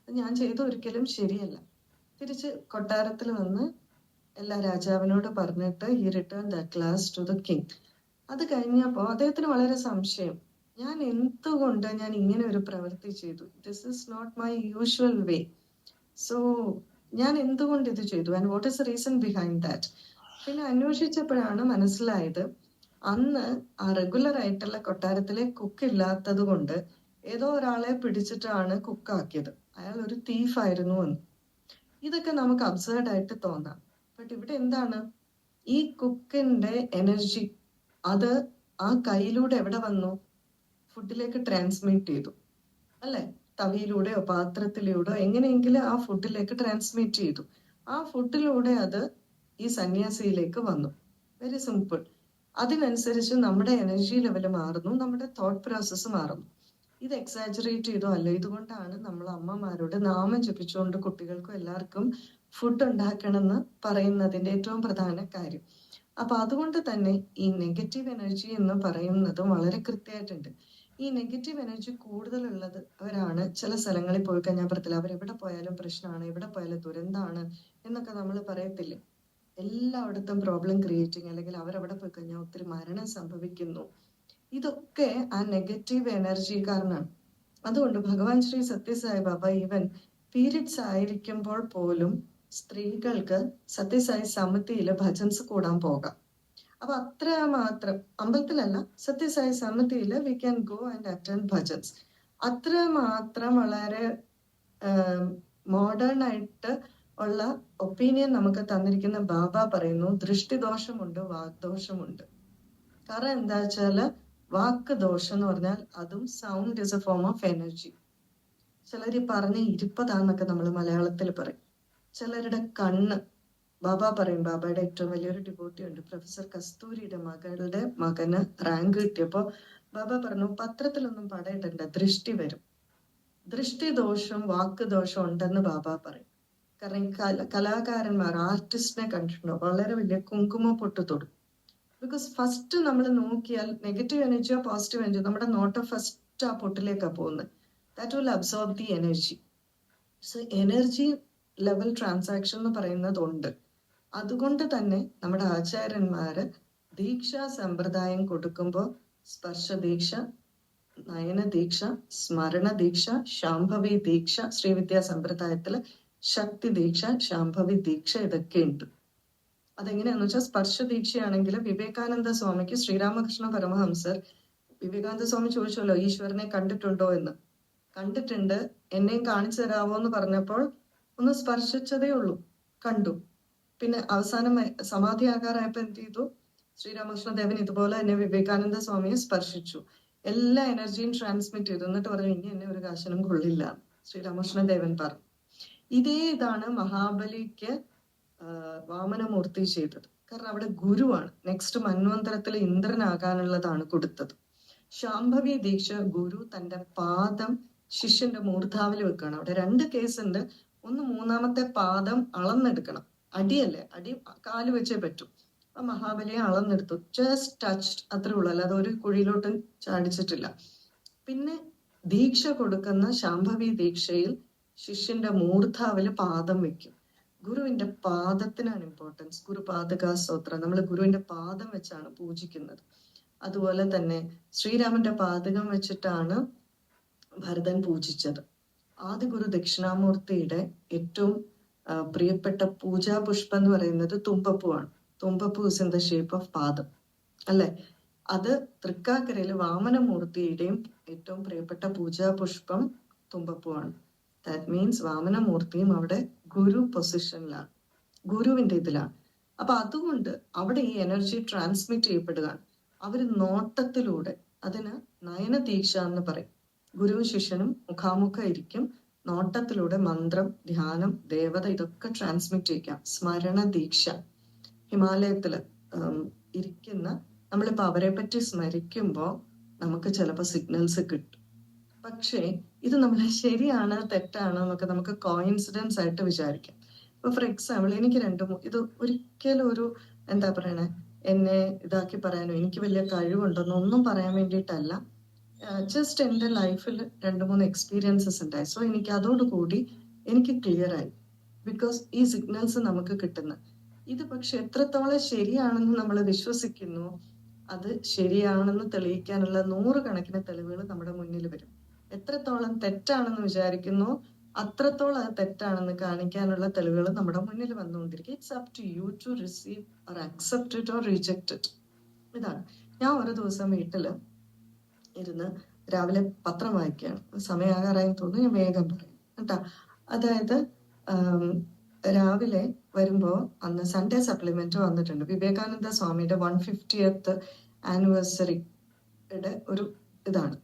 ഞാൻ ചെയ്ത ഒരിക്കലും ശരിയല്ല. തിരിച്ച് കൊട്ടാരത്തിൽ വന്ന് എല്ലാ രാജാവിനോട് പറഞ്ഞിട്ട് he return the glass to the king. അത് കഴിഞ്ഞപ്പോ അദ്ദേഹത്തിന് വളരെ സംശയം, ഞാൻ എന്തുകൊണ്ട് ഞാൻ ഇങ്ങനെ ഒരു പ്രവൃത്തി ചെയ്തു? This is not my usual way. So ഞാൻ എന്തുകൊണ്ട് ഇത് ചെയ്തു, and what is the reason behind that? പിന്നെ അന്വേഷിച്ചപ്പോഴാണ് മനസ്സിലായത്, അന്ന് ആ റെഗുലർ ആയിട്ടുള്ള കൊട്ടാരത്തിലെ കുക്ക് ഇല്ലാത്തത് കൊണ്ട് ഏതോ ഒരാളെ പിടിച്ചിട്ടാണ് കുക്കാക്കിയത്. അയാൾ ഒരു തീഫായിരുന്നു എന്ന്. ഇതൊക്കെ നമുക്ക് അബ്സേർഡ് ആയിട്ട് തോന്നാം. ബട്ട് ഇവിടെ എന്താണ്, ഈ കുക്കിന്റെ എനർജി അത് ആ കൈയിലൂടെ എവിടെ വന്നു? ഫുഡിലേക്ക് ട്രാൻസ്മിറ്റ് ചെയ്തു അല്ലെ? തവിയിലൂടെയോ പാത്രത്തിലൂടെയോ എങ്ങനെയെങ്കിലും ആ ഫുഡിലേക്ക് ട്രാൻസ്മിറ്റ് ചെയ്തു. ആ ഫുഡിലൂടെ അത് ഈ സന്യാസിയിലേക്ക് വന്നു. Very simple. അതിനനുസരിച്ച് നമ്മുടെ എനർജി ലെവൽ മാറുന്നു, നമ്മുടെ തോട്ട് പ്രോസസ്സ് മാറുന്നു. ഇത് എക്സാജറേറ്റ് ചെയ്തോ അല്ല. ഇതുകൊണ്ടാണ് നമ്മൾ അമ്മമാരോട് നാമം ജപിച്ചുകൊണ്ട് കുട്ടികൾക്കും എല്ലാവർക്കും ഫുഡ് ഉണ്ടാക്കണമെന്ന് പറയുന്നതിന്റെ ഏറ്റവും പ്രധാന കാര്യം. അപ്പൊ അതുകൊണ്ട് തന്നെ ഈ നെഗറ്റീവ് എനർജി എന്ന് പറയുന്നതും വളരെ കൃത്യമായിട്ടുണ്ട്. ഈ നെഗറ്റീവ് എനർജി കൂടുതലുള്ളത് അവരാണ് ചില സ്ഥലങ്ങളിൽ പോയി കഴിഞ്ഞാൽ പറയത്തില്ല, അവരെവിടെ പോയാലും പ്രശ്നമാണ്, എവിടെ പോയാലും ദുരന്താണ് എന്നൊക്കെ നമ്മൾ പറയത്തില്ലേ? എല്ലായിടത്തും പ്രോബ്ലം ക്രിയേറ്റിംഗ്, അല്ലെങ്കിൽ അവരവിടെ പോയി കഴിഞ്ഞാൽ ഒത്തിരി മരണം സംഭവിക്കുന്നു. ഇതൊക്കെ ആ നെഗറ്റീവ് എനർജി കാരണമാണ്. അതുകൊണ്ട് ഭഗവാൻ ശ്രീ സത്യസായി ബാബ ഈവൻ പീരിയഡ്സ് ആയിരിക്കുമ്പോൾ പോലും സ്ത്രീകൾക്ക് സത്യസായി സമിതിയില് ഭജൻസ് കൂടാൻ പോകാം. അപ്പൊ അത്ര മാത്രം, അമ്പലത്തിലല്ല, സത്യസായി സമിതിയില് we can go and attend bhajans. അത്ര മാത്രം വളരെ മോഡേൺ ആയിട്ട് ഉള്ള ഒപ്പീനിയൻ നമുക്ക് തന്നിരിക്കുന്ന ബാബ പറയുന്നു, ദൃഷ്ടിദോഷമുണ്ട്, വാഗ്ദോഷമുണ്ട്. കാരണം എന്താ വെച്ചാല് വാക്ക് ദോഷം എന്ന് പറഞ്ഞാൽ അതും sound is A form of energy. ചിലർ പറഞ്ഞ ഇരിപ്പതാന്നൊക്കെ നമ്മൾ മലയാളത്തിൽ പറയും. ചിലരുടെ കണ്ണ്, ബാബ പറയും, ബാബയുടെ ഏറ്റവും വലിയൊരു ഡിവോട്ടി ഉണ്ട്, പ്രൊഫസർ കസ്തൂരിയുടെ മകളുടെ മകന് റാങ്ക് കിട്ടിയപ്പോ ബാബ പറഞ്ഞു, പത്രത്തിലൊന്നും പടയിടണ്ട, ദൃഷ്ടി വരും. ദൃഷ്ടി ദോഷം വാക്ക് ദോഷം ഉണ്ടെന്ന് ബാബ പറയും. കാരണം കലാകാരന്മാർ, ആർട്ടിസ്റ്റിനെ കണ്ടിട്ടുണ്ടോ, വളരെ വലിയ കുങ്കുമ പൊട്ട് തൊടും. ബിക്കോസ് ഫസ്റ്റ് നമ്മൾ നോക്കിയാൽ നെഗറ്റീവ് എനർജിയോ പോസിറ്റീവ് എനർജിയോ നമ്മുടെ നോട്ടം ഫസ്റ്റ് ആ പൊട്ടിലേക്കാണ് പോകുന്നത്. That will absorb the energy. So energy level transaction എന്ന് പറയുന്നതുണ്ട്. അതുകൊണ്ട് തന്നെ നമ്മുടെ ആചാര്യന്മാര് ദീക്ഷാ സമ്പ്രദായം കൊടുക്കുമ്പോൾ സ്പർശ ദീക്ഷ, നയന ദീക്ഷ, സ്മരണ ദീക്ഷ, ശാംഭവി ദീക്ഷ, ശ്രീവിദ്യാ സമ്പ്രദായത്തില് ശക്തി ദീക്ഷ, ശാംഭവി ദീക്ഷ, ഇതൊക്കെ ഉണ്ട്. അതെങ്ങനെയാന്ന് വെച്ചാൽ സ്പർശ ദീക്ഷയാണെങ്കിൽ വിവേകാനന്ദ സ്വാമിക്ക് ശ്രീരാമകൃഷ്ണ പരമഹംസർ, വിവേകാനന്ദ സ്വാമി ചോദിച്ചല്ലോ ഈശ്വരനെ കണ്ടിട്ടുണ്ടോ എന്ന്. കണ്ടിട്ടുണ്ട്, എന്നെയും കാണിച്ചു തരാമോ എന്ന് പറഞ്ഞപ്പോൾ ഒന്ന് സ്പർശിച്ചതേ ഉള്ളൂ, കണ്ടു. പിന്നെ അവസാനം സമാധിയാകാറായപ്പോ എന്ത് ചെയ്തു, ശ്രീരാമകൃഷ്ണദേവൻ ഇതുപോലെ തന്നെ വിവേകാനന്ദ സ്വാമിയെ സ്പർശിച്ചു, എല്ലാ എനർജിയും ട്രാൻസ്മിറ്റ് ചെയ്തു. എന്നിട്ട് പറഞ്ഞു, ഇനി എന്നെ ഒരു കാശനും കൊള്ളില്ല, ശ്രീരാമകൃഷ്ണദേവൻ പറഞ്ഞു. ഇതാണ് മഹാബലിക്ക് വാമനമൂർത്തി ചെയ്തത്. കാരണം അവിടെ ഗുരുവാണ്, നെക്സ്റ്റ് മന്വന്തരത്തിൽ ഇന്ദ്രനാകാനുള്ളതാണ് കൊടുത്തത്. ശാംഭവി ദീക്ഷ, ഗുരു തന്റെ പാദം ശിഷ്യന്റെ മൂർധാവിൽ വെക്കുകയാണ്. അവിടെ 2 കേസ് ഉണ്ട്. ഒന്ന്, മൂന്നാമത്തെ പാദം അളന്നെടുക്കണം, അടിയല്ലേ, അടി കാല് വെച്ചേ പറ്റൂ. അപ്പൊ മഹാബലിയെ അളന്നെടുത്തു, ജസ്റ്റ് ടച്ച്ഡ്, അത്രേ ഉള്ളൂ, അല്ലാതെ ഒരു കുഴിയിലോട്ടും ചാടിച്ചിട്ടില്ല. പിന്നെ ദീക്ഷ കൊടുക്കുന്ന ശാംഭവി ദീക്ഷയിൽ ശിഷ്യന്റെ മൂർധാവില് പാദം വെക്കും. ഗുരുവിന്റെ പാദത്തിനാണ് ഇമ്പോർട്ടൻസ്. ഗുരുപാദക സ്തോത്രം നമ്മൾ ഗുരുവിന്റെ പാദം വെച്ചാണ് പൂജിക്കുന്നത്. അതുപോലെ തന്നെ ശ്രീരാമന്റെ പാദകം വെച്ചിട്ടാണ് ഭരതൻ പൂജിച്ചത്. ആദ്യ ഗുരു ദക്ഷിണാമൂർത്തിയുടെ ഏറ്റവും പ്രിയപ്പെട്ട പൂജാ പുഷ്പം എന്ന് പറയുന്നത് തുമ്പപ്പൂവാണ്. തുമ്പപ്പൂ is in the shape of പാദം, അല്ലെ? അത് തൃക്കാക്കരയില് വാമനമൂർത്തിയുടെയും ഏറ്റവും പ്രിയപ്പെട്ട പൂജാ പുഷ്പം തുമ്പപ്പൂവാണ്. ദാറ്റ് മീൻസ് വാമനമൂർത്തിയും അവിടെ ഗുരു പൊസിഷനിലാണ്, ഗുരുവിന്റെ ഇതിലാണ്. അപ്പൊ അതുകൊണ്ട് അവിടെ ഈ എനർജി ട്രാൻസ്മിറ്റ് ചെയ്യപ്പെടുകയാണ്. അവര് നോട്ടത്തിലൂടെ, അതിന് നയന ദീക്ഷ എന്ന് പറയും. ഗുരുവും ശിഷ്യനും മുഖാമുഖം ഇരിക്കും, നോട്ടത്തിലൂടെ മന്ത്രം, ധ്യാനം, ദേവത, ഇതൊക്കെ ട്രാൻസ്മിറ്റ് ചെയ്യിക്കാം. സ്മരണ ദീക്ഷ, ഹിമാലയത്തില് ഇരിക്കുന്ന നമ്മളിപ്പോ അവരെ പറ്റി സ്മരിക്കുമ്പോ നമുക്ക് ചിലപ്പോ സിഗ്നൽസ് കിട്ടും. പക്ഷേ ഇത് നമ്മളെ ശരിയാണ് തെറ്റാണ് എന്നൊക്കെ നമുക്ക് കോയിൻസിഡൻസ് ആയിട്ട് വിചാരിക്കാം. ഇപ്പൊ ഫോർ എക്സാമ്പിൾ, എനിക്ക് ഇത് ഒരിക്കലും ഒരു എന്താ പറയണേ, എന്നെ ഇതാക്കി പറയാനോ എനിക്ക് വലിയ കഴിവുണ്ടെന്നോ ഒന്നും പറയാൻ വേണ്ടിയിട്ടല്ല. ജസ്റ്റ് എൻ്റെ ലൈഫിൽ 2-3 എക്സ്പീരിയൻസസ് ഉണ്ടായി. സോ എനിക്ക് അതോടുകൂടി എനിക്ക് ക്ലിയർ ആയി. ബിക്കോസ് ഈ സിഗ്നൽസ് നമുക്ക് കിട്ടുന്ന ഇത് പക്ഷെ എത്രത്തോളം ശരിയാണെന്ന് നമ്മൾ വിശ്വസിക്കുന്നു, അത് ശരിയാണെന്ന് തെളിയിക്കാനുള്ള 100 കണക്കിന് തെളിവുകൾ നമ്മുടെ മുന്നിൽ വരും. എത്രത്തോളം തെറ്റാണെന്ന് വിചാരിക്കുന്നു, അത്രത്തോളം അത് തെറ്റാണെന്ന് കാണിക്കാനുള്ള തെളിവുകൾ നമ്മുടെ മുന്നിൽ വന്നുകൊണ്ടിരിക്കും. It's up to you to receive or accept it or reject it. ഇതാണ്. ഞാൻ ഒരു ദിവസം വീട്ടില് ഇരുന്ന് രാവിലെ പത്രം വായിക്കുകയാണ്. സമയാകാറായി തോന്നുന്നു, ഞാൻ വേഗം പറയും കേട്ടാ. അതായത് രാവിലെ വരുമ്പോ അന്ന് സൺഡേ സപ്ലിമെന്റ് വന്നിട്ടുണ്ട്. വിവേകാനന്ദ സ്വാമിയുടെ 150th ആനിവേഴ്സറിയുടെ ഒരു ഇതാണ്.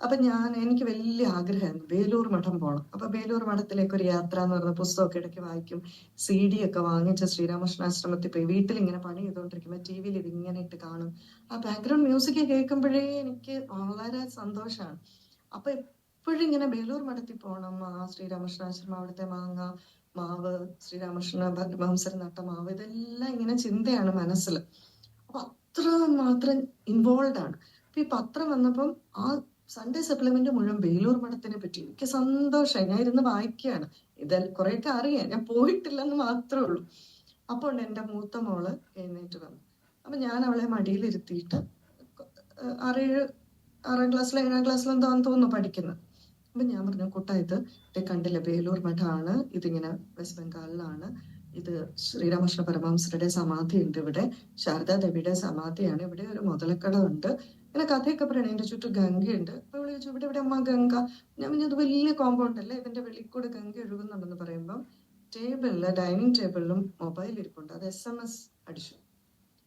അപ്പൊ എനിക്ക് വലിയ ആഗ്രഹമായിരുന്നു വേലൂർ മഠം പോകണം. അപ്പൊ വേലൂർ മഠത്തിലേക്ക് ഒരു യാത്ര എന്ന് പറഞ്ഞ പുസ്തകമൊക്കെ ഇടയ്ക്ക് വായിക്കും. CD ഒക്കെ വാങ്ങിച്ച ശ്രീരാമകൃഷ്ണാശ്രമത്തിൽ പോയി വീട്ടിൽ ഇങ്ങനെ പണി ചെയ്തുകൊണ്ടിരിക്കുമ്പോ TV ഇത് ഇങ്ങനെ ഇട്ട് കാണും. ആ ബാക്ക്ഗ്രൗണ്ട് മ്യൂസിക് കേൾക്കുമ്പോഴേ എനിക്ക് വളരെ സന്തോഷമാണ്. അപ്പൊ എപ്പോഴും ഇങ്ങനെ വേലൂർ മഠത്തിൽ പോകണം, ആ ശ്രീരാമകൃഷ്ണാശ്രമം, അവിടുത്തെ മാങ്ങ, മാവ്, ശ്രീരാമകൃഷ്ണ പരമഹംസർ നട്ട മാവ്, ഇതെല്ലാം ഇങ്ങനെ ചിന്തയാണ് മനസ്സിൽ. അപ്പൊ അത്ര മാത്രം ഇൻവോൾവ് ആണ്. അപ്പൊ ഈ പത്രം വന്നപ്പം ആ സൺഡേ സപ്ലിമെന്റ് മുഴുവൻ വേലൂർ മഠത്തിനെ പറ്റി എനിക്ക് സന്തോഷമായി. ഞാൻ ഇരുന്ന് വായിക്കുകയാണ്. കുറെയൊക്കെ അറിയാം, ഞാൻ പോയിട്ടില്ലെന്ന് മാത്രമേ ഉള്ളൂ. അപ്പോൾ എൻ്റെ മൂത്ത മോള് എഴുന്നേറ്റ് വന്നു. അപ്പൊ ഞാൻ അവളെ മടിയിലിരുത്തിയിട്ട് 6-7 ക്ലാസ്സിലോ 7ാം ക്ലാസ്സിലോ എന്താന്ന് തോന്നുന്നു പഠിക്കുന്നത്. അപ്പൊ ഞാൻ പറഞ്ഞു, കുട്ടാ ഇത് കണ്ടില്ല, വേലൂർ മഠമാണ്, ഇതിങ്ങനെ വെസ്റ്റ് ബംഗാളിലാണ്, ഇത് ശ്രീരാമകൃഷ്ണ പരമഹംസരുടെ സമാധി ഉണ്ട് ഇവിടെ, ശാരദാദേവിയുടെ സമാധിയാണ് ഇവിടെ, ഒരു മുതലക്കട ഉണ്ട്. ഇങ്ങനെ കഥയൊക്കെ പറയണേ. എന്റെ ചുറ്റും ഗംഗയുണ്ട്. അപ്പൊ ഇവിടെ ചോദിച്ചു, ഇവിടെ അമ്മ ഗംഗ. ഞാൻ പറഞ്ഞു, ഇത് വലിയ കോമ്പൗണ്ട് അല്ലേ, ഇതിന്റെ വെളിയിൽ കൂടെ ഗംഗ ഒഴുകുന്നുണ്ടെന്ന് പറയുമ്പോൾ ഡൈനിങ് ടേബിളിലും മൊബൈൽ ഇരിപ്പുണ്ട്. അത് SMS അടിച്ചു.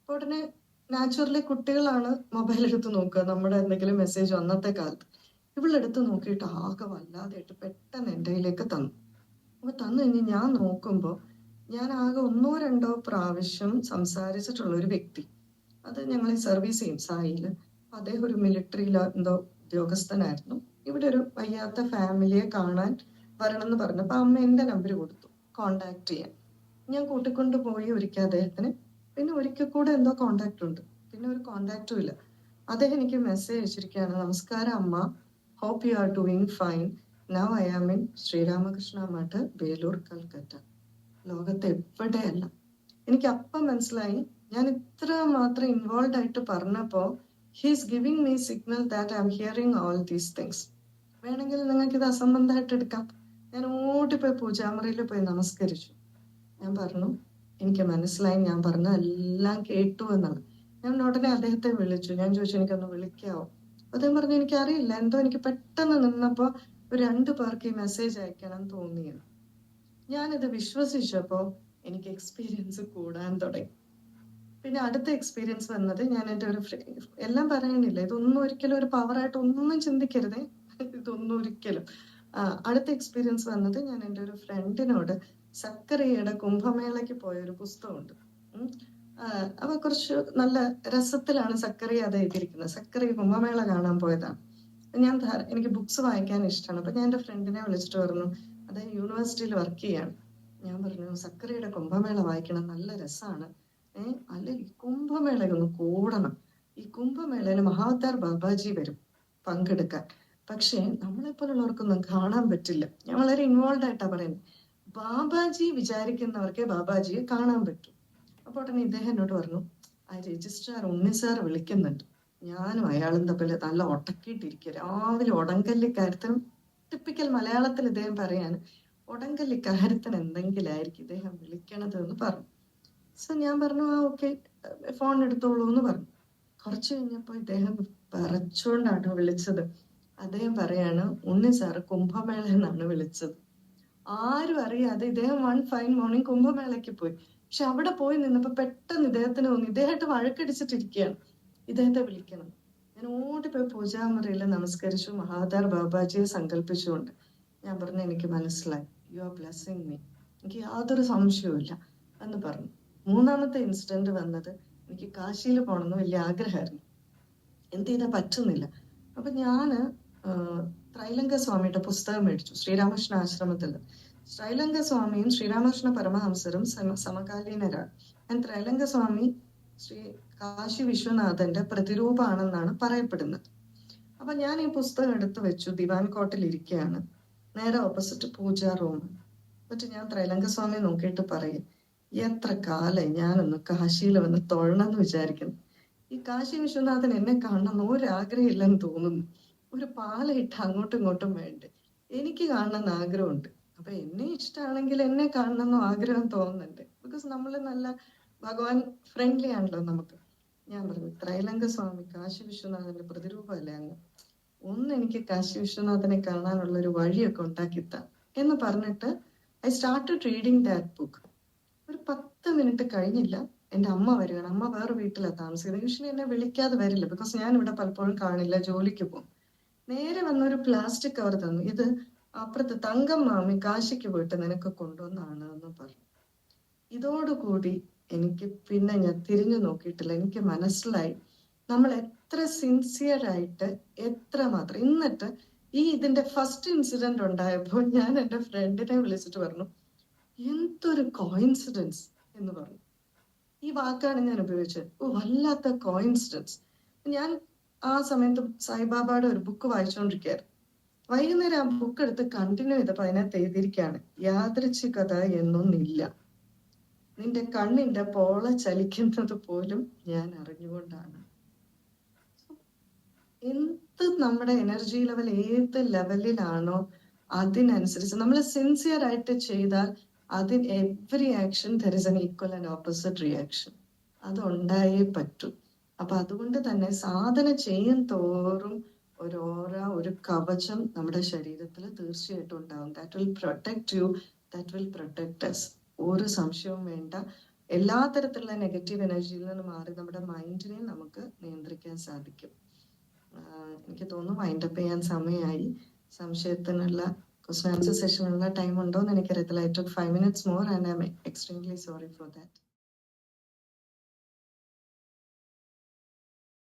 അപ്പൊ ഉടനെ നാച്ചുറലി കുട്ടികളാണ് മൊബൈൽ എടുത്ത് നോക്കുക, നമ്മുടെ എന്തെങ്കിലും മെസ്സേജ് അന്നത്തെ കാലത്ത്. ഇവളെടുത്ത് നോക്കിയിട്ട് ആകെ വല്ലാതെയായിട്ട് പെട്ടെന്ന് എൻ്റെ കയ്യിലേക്ക് തന്നു. അപ്പൊ തന്നു കഴിഞ്ഞ് ഞാൻ നോക്കുമ്പോ ഞാൻ ആകെ 1-2 പ്രാവശ്യം സംസാരിച്ചിട്ടുള്ള ഒരു വ്യക്തി, അത് ഞങ്ങൾ സർവീസ് ചെയ്യും സായില്. അദ്ദേഹം ഒരു മിലിറ്ററിയിലെ എന്തോ ഉദ്യോഗസ്ഥനായിരുന്നു. ഇവിടെ ഒരു വയ്യാത്ത ഫാമിലിയെ കാണാൻ വരണം എന്ന് പറഞ്ഞപ്പോ അമ്മ എന്റെ നമ്പർ കൊടുത്തു കോണ്ടാക്ട് ചെയ്യാൻ. ഞാൻ കൂട്ടിക്കൊണ്ട് പോയി ഒരിക്കൽ അദ്ദേഹത്തിന്. പിന്നെ ഒരിക്കൽ കൂടെ എന്തോ കോണ്ടാക്ട് ഉണ്ട്, പിന്നെ ഒരു കോണ്ടാക്റ്റും ഇല്ല. അദ്ദേഹം എനിക്ക് മെസ്സേജ് അയച്ചിരിക്കുകയാണ്, നമസ്കാരം അമ്മ, hope you are doing fine, now I am in Sri Ramakrishna Math, Belur, Calcutta. ലോകത്ത് എവിടെയല്ല. എനിക്ക് അപ്പം മനസ്സിലായി, ഞാൻ ഇത്ര മാത്രം ഇൻവോൾവ് ആയിട്ട് പറഞ്ഞപ്പോ he's giving me signal that I M hearing all these things. വേണമെങ്കിൽ നിങ്ങൾക്ക് ഇത് അസംബന്ധമായിട്ട് എടുക്കാം. ഞാൻ ഓടിപ്പോയി പൂജാമുറിയിൽ പോയി നമസ്കരിച്ചു. ഞാൻ പറഞ്ഞു, എനിക്ക് മനസ്സിലായി, ഞാൻ പറഞ്ഞ എല്ലാം കേട്ടു എന്നാണ്. ഞാൻ ഉടനെ അദ്ദേഹത്തെ വിളിച്ചു. ഞാൻ ചോദിച്ചു, എനിക്കൊന്ന് വിളിക്കാവോ? അദ്ദേഹം പറഞ്ഞു, എനിക്കറിയില്ല, എന്തോ എനിക്ക് പെട്ടെന്ന് നിന്നപ്പോ ഒരു 2 പേർക്ക് ഈ മെസ്സേജ് അയക്കണം തോന്നിയത്. ഞാനിത് വിശ്വസിച്ചപ്പോ എനിക്ക് എക്സ്പീരിയൻസ് കൂടാൻ തുടങ്ങി. പിന്നെ അടുത്ത എക്സ്പീരിയൻസ് വന്നത്, ഞാൻ എൻ്റെ ഒരു എല്ലാം പറയണില്ല, ഇതൊന്നും ഒരിക്കലും ഒരു പവറായിട്ട് ഒന്നും ചിന്തിക്കരുതേ, ഇതൊന്നും ഒരിക്കലും. അടുത്ത എക്സ്പീരിയൻസ് വന്നത്, ഞാൻ എൻ്റെ ഒരു ഫ്രണ്ടിനോട് സക്കറിയയുടെ കുംഭമേളയ്ക്ക് പോയ ഒരു പുസ്തകമുണ്ട്. അവ കുറച്ച് നല്ല രസത്തിലാണ് സക്കറിയ അത് എഴുതിയിരിക്കുന്നത്. സക്കറിയ കുംഭമേള കാണാൻ പോയതാണ്. എനിക്ക് ബുക്സ് വായിക്കാൻ ഇഷ്ടമാണ്. അപ്പൊ ഞാൻ എൻ്റെ ഫ്രണ്ടിനെ വിളിച്ചിട്ട് പറഞ്ഞു, അദ്ദേഹം യൂണിവേഴ്സിറ്റിയിൽ വർക്ക് ചെയ്യാണ്. ഞാൻ പറഞ്ഞു, സക്കറിയുടെ കുംഭമേള വായിക്കണം, നല്ല രസമാണ്. അല്ല, ഈ കുംഭമേളയൊന്ന് കൂടണം. ഈ കുംഭമേളയിൽ മഹാവതാർ ബാബാജി വരും പങ്കെടുക്കാൻ. പക്ഷെ നമ്മളെപ്പോലുള്ളവർക്കൊന്നും കാണാൻ പറ്റില്ല. ഞാൻ വളരെ ഇൻവോൾവ് ആയിട്ടാ പറയുന്നത്. ബാബാജി വിചാരിക്കുന്നവർക്കേ ബാബാജിയെ കാണാൻ പറ്റും. അപ്പൊ ഉടനെ ഇദ്ദേഹം എന്നോട് പറഞ്ഞു, ആ രജിസ്ട്രാർ ഉണ്ണി സാർ വിളിക്കുന്നുണ്ട്. ഞാനും അയാളും തമ്മിൽ നല്ല ഒട്ടക്കിയിട്ടിരിക്കുക. രാവിലെ ഒടങ്കല്ലിക്കാര്യത്തിനും, ടിപ്പിക്കൽ മലയാളത്തിൽ ഇദ്ദേഹം പറയാണ്, ഒടങ്കല്ലിക്കാര്യത്തിന് എന്തെങ്കിലും ആയിരിക്കും ഇദ്ദേഹം വിളിക്കണത് എന്ന് പറഞ്ഞു. സോ ഞാൻ പറഞ്ഞു, ആ ഓക്കെ, ഫോൺ എടുത്തോളൂ എന്ന് പറഞ്ഞു. കുറച്ചു കഴിഞ്ഞപ്പോ ഇദ്ദേഹം പറച്ചുകൊണ്ടാണ് വിളിച്ചത്. അദ്ദേഹം പറയാണ്, ഉണ്ണി സാറ് കുംഭമേള എന്നാണ് വിളിച്ചത്. ആരും അറിയാതെ ഇദ്ദേഹം വൺ ഫൈൻ മോർണിംഗ് കുംഭമേളയ്ക്ക് പോയി. പക്ഷെ അവിടെ പോയി നിന്നപ്പോ പെട്ടെന്ന് ഇദ്ദേഹത്തിന് തോന്നി, ഇദ്ദേഹമായിട്ട് വഴക്കടിച്ചിട്ടിരിക്കുകയാണ്, ഇദ്ദേഹത്തെ വിളിക്കണം. ഞാൻ ഓടിപ്പോയി പൂജാമുറിയിൽ നമസ്കരിച്ചു, മഹാവതാർ ബാബാജിയെ സങ്കല്പിച്ചുകൊണ്ട്. ഞാൻ പറഞ്ഞു, എനിക്ക് മനസ്സിലായി, യു ആർ ബ്ലെസ്സിങ് മീ, എനിക്ക് യാതൊരു സംശയവും ഇല്ല എന്ന് പറഞ്ഞു. 3ാമത്തെ ഇൻസിഡന്റ് വന്നത്, എനിക്ക് കാശിയിൽ പോകണമെന്ന് വലിയ ആഗ്രഹമായിരുന്നു. എന്ത് ചെയ്താൽ പറ്റുന്നില്ല. അപ്പൊ ഞാന് ത്രൈലങ്ക സ്വാമിയുടെ പുസ്തകം മേടിച്ചു, ശ്രീരാമകൃഷ്ണ ആശ്രമത്തിൽ. ത്രൈലങ്ക സ്വാമിയും ശ്രീരാമകൃഷ്ണ പരമഹംസരും സമകാലീനരാണ്. ഞാൻ ത്രൈലങ്ക സ്വാമി ശ്രീ കാശി വിശ്വനാഥന്റെ പ്രതിരൂപമാണെന്നാണ് പറയപ്പെടുന്നത്. അപ്പൊ ഞാൻ ഈ പുസ്തകം എടുത്തു വെച്ചു, ദിവാൻ കോട്ടിൽ ഇരിക്കുകയാണ്, നേരെ ഓപ്പോസിറ്റ് പൂജാ റൂം. എന്നിട്ട് ഞാൻ ത്രൈലങ്ക സ്വാമി നോക്കിയിട്ട് പറയും, എത്ര കാലം ഞാനൊന്ന് കാശിയിൽ വന്ന് തൊഴണമെന്ന് വിചാരിക്കുന്നു. ഈ കാശി വിശ്വനാഥൻ എന്നെ കാണണമെന്ന് ഒരാഗ്രഹം ഇല്ലെന്ന് തോന്നുന്നു. ഒരു പാലയിട്ട് അങ്ങോട്ടും ഇങ്ങോട്ടും വേണ്ടേ, എനിക്ക് കാണണമെന്ന് ആഗ്രഹമുണ്ട്. അപ്പൊ എന്നെ ഇഷ്ടമാണെങ്കിൽ എന്നെ കാണണമെന്നും ആഗ്രഹം തോന്നുന്നുണ്ട്. ബിക്കോസ് നമ്മള് നല്ല ഭഗവാൻ ഫ്രണ്ട്ലി ആണല്ലോ നമുക്ക്. ഞാൻ പറഞ്ഞു, ത്രൈലങ്ക സ്വാമി കാശി വിശ്വനാഥന്റെ പ്രതിരൂപമല്ലേ അങ്ങ്, ഒന്ന് എനിക്ക് കാശി വിശ്വനാഥനെ കാണാനുള്ള ഒരു വഴിയൊക്കെ ഉണ്ടാക്കിത്താ എന്ന് പറഞ്ഞിട്ട് I started reading that book. ഒരു 10 മിനിറ്റ് കഴിഞ്ഞില്ല, എന്റെ അമ്മ വരികയാണ്. അമ്മ വേറെ വീട്ടിലാണ് താമസിക്കുന്നത്. യൂഷ്വലി എന്നെ വിളിക്കാതെ വരില്ല, ബിക്കോസ് ഞാൻ ഇവിടെ പലപ്പോഴും കാണില്ല, ജോലിക്ക് പോകും. നേരെ വന്നൊരു പ്ലാസ്റ്റിക് കവർ തന്നു, ഇത് അപ്പുറത്ത് തങ്കം മാമി കാശിക്ക് പോയിട്ട് നിനക്ക് കൊണ്ടുവന്നാണ് എന്ന് പറഞ്ഞു. ഇതോടുകൂടി എനിക്ക് പിന്നെ ഞാൻ തിരിഞ്ഞു നോക്കിയിട്ടില്ല. എനിക്ക് മനസ്സിലായി നമ്മൾ എത്ര സിൻസിയർ ആയിട്ട് എത്ര മാത്രം. എന്നിട്ട് ഇതിന്റെ ഫസ്റ്റ് ഇൻസിഡന്റ് ഉണ്ടായപ്പോൾ ഞാൻ എൻ്റെ ഫ്രണ്ടിനെ വിളിച്ചിട്ട് പറഞ്ഞു, എന്തൊരു കോയിൻസിഡൻസ് എന്ന് പറഞ്ഞു. ഈ വാക്കാണ് ഞാൻ ഉപയോഗിച്ചത്, വല്ലാത്ത കോയിൻസിഡൻസ്. ഞാൻ ആ സമയത്ത് സായിബാബയുടെ ഒരു ബുക്ക് വായിച്ചുകൊണ്ടിരിക്കുകയായിരുന്നു. വൈകുന്നേരം ആ ബുക്ക് എടുത്ത് കണ്ടിന്യൂ ചെയ്തപ്പോ അതിനകത്ത് എഴുതിയിരിക്കുകയാണ്, യാദൃച്ഛികത എന്നൊന്നില്ല, നിന്റെ കണ്ണിന്റെ പോള ചലിക്കുന്നത് പോലും ഞാൻ അറിഞ്ഞുകൊണ്ടാണ്. എന്ത് നമ്മുടെ എനർജി ലെവൽ ഏത് ലെവലിലാണോ അതിനനുസരിച്ച് നമ്മൾ സിൻസിയർ ആയിട്ട് ചെയ്താൽ അതിന് every action there is an equal and opposite reaction. അത് ഉണ്ടായേ പറ്റൂ. അപ്പൊ അതുകൊണ്ട് തന്നെ സാധന ചെയ്യും തോറും ഒരു ഓറ, ഒരു കവചം നമ്മുടെ ശരീരത്തിൽ തീർച്ചയായിട്ടും ഉണ്ടാവും. That will protect you, that will protect us. ഒരു സംശയവും വേണ്ട. എല്ലാ തരത്തിലുള്ള നെഗറ്റീവ് എനർജിയിൽ നിന്ന് മാറി നമ്മുടെ മൈൻഡിനെ നമുക്ക് നിയന്ത്രിക്കാൻ സാധിക്കും. എനിക്ക് തോന്നുന്നു വൈൻഡപ്പ് ചെയ്യാൻ സമയമായി. സംശയത്തിനുള്ള ക്വസ്റ്റ്യൻ ആൻസർ സെഷനുള്ള ടൈം ഉണ്ടോ എന്ന് എനിക്കറിയത്തില്ല. I took 5 minutes more and I'm extremely sorry for that.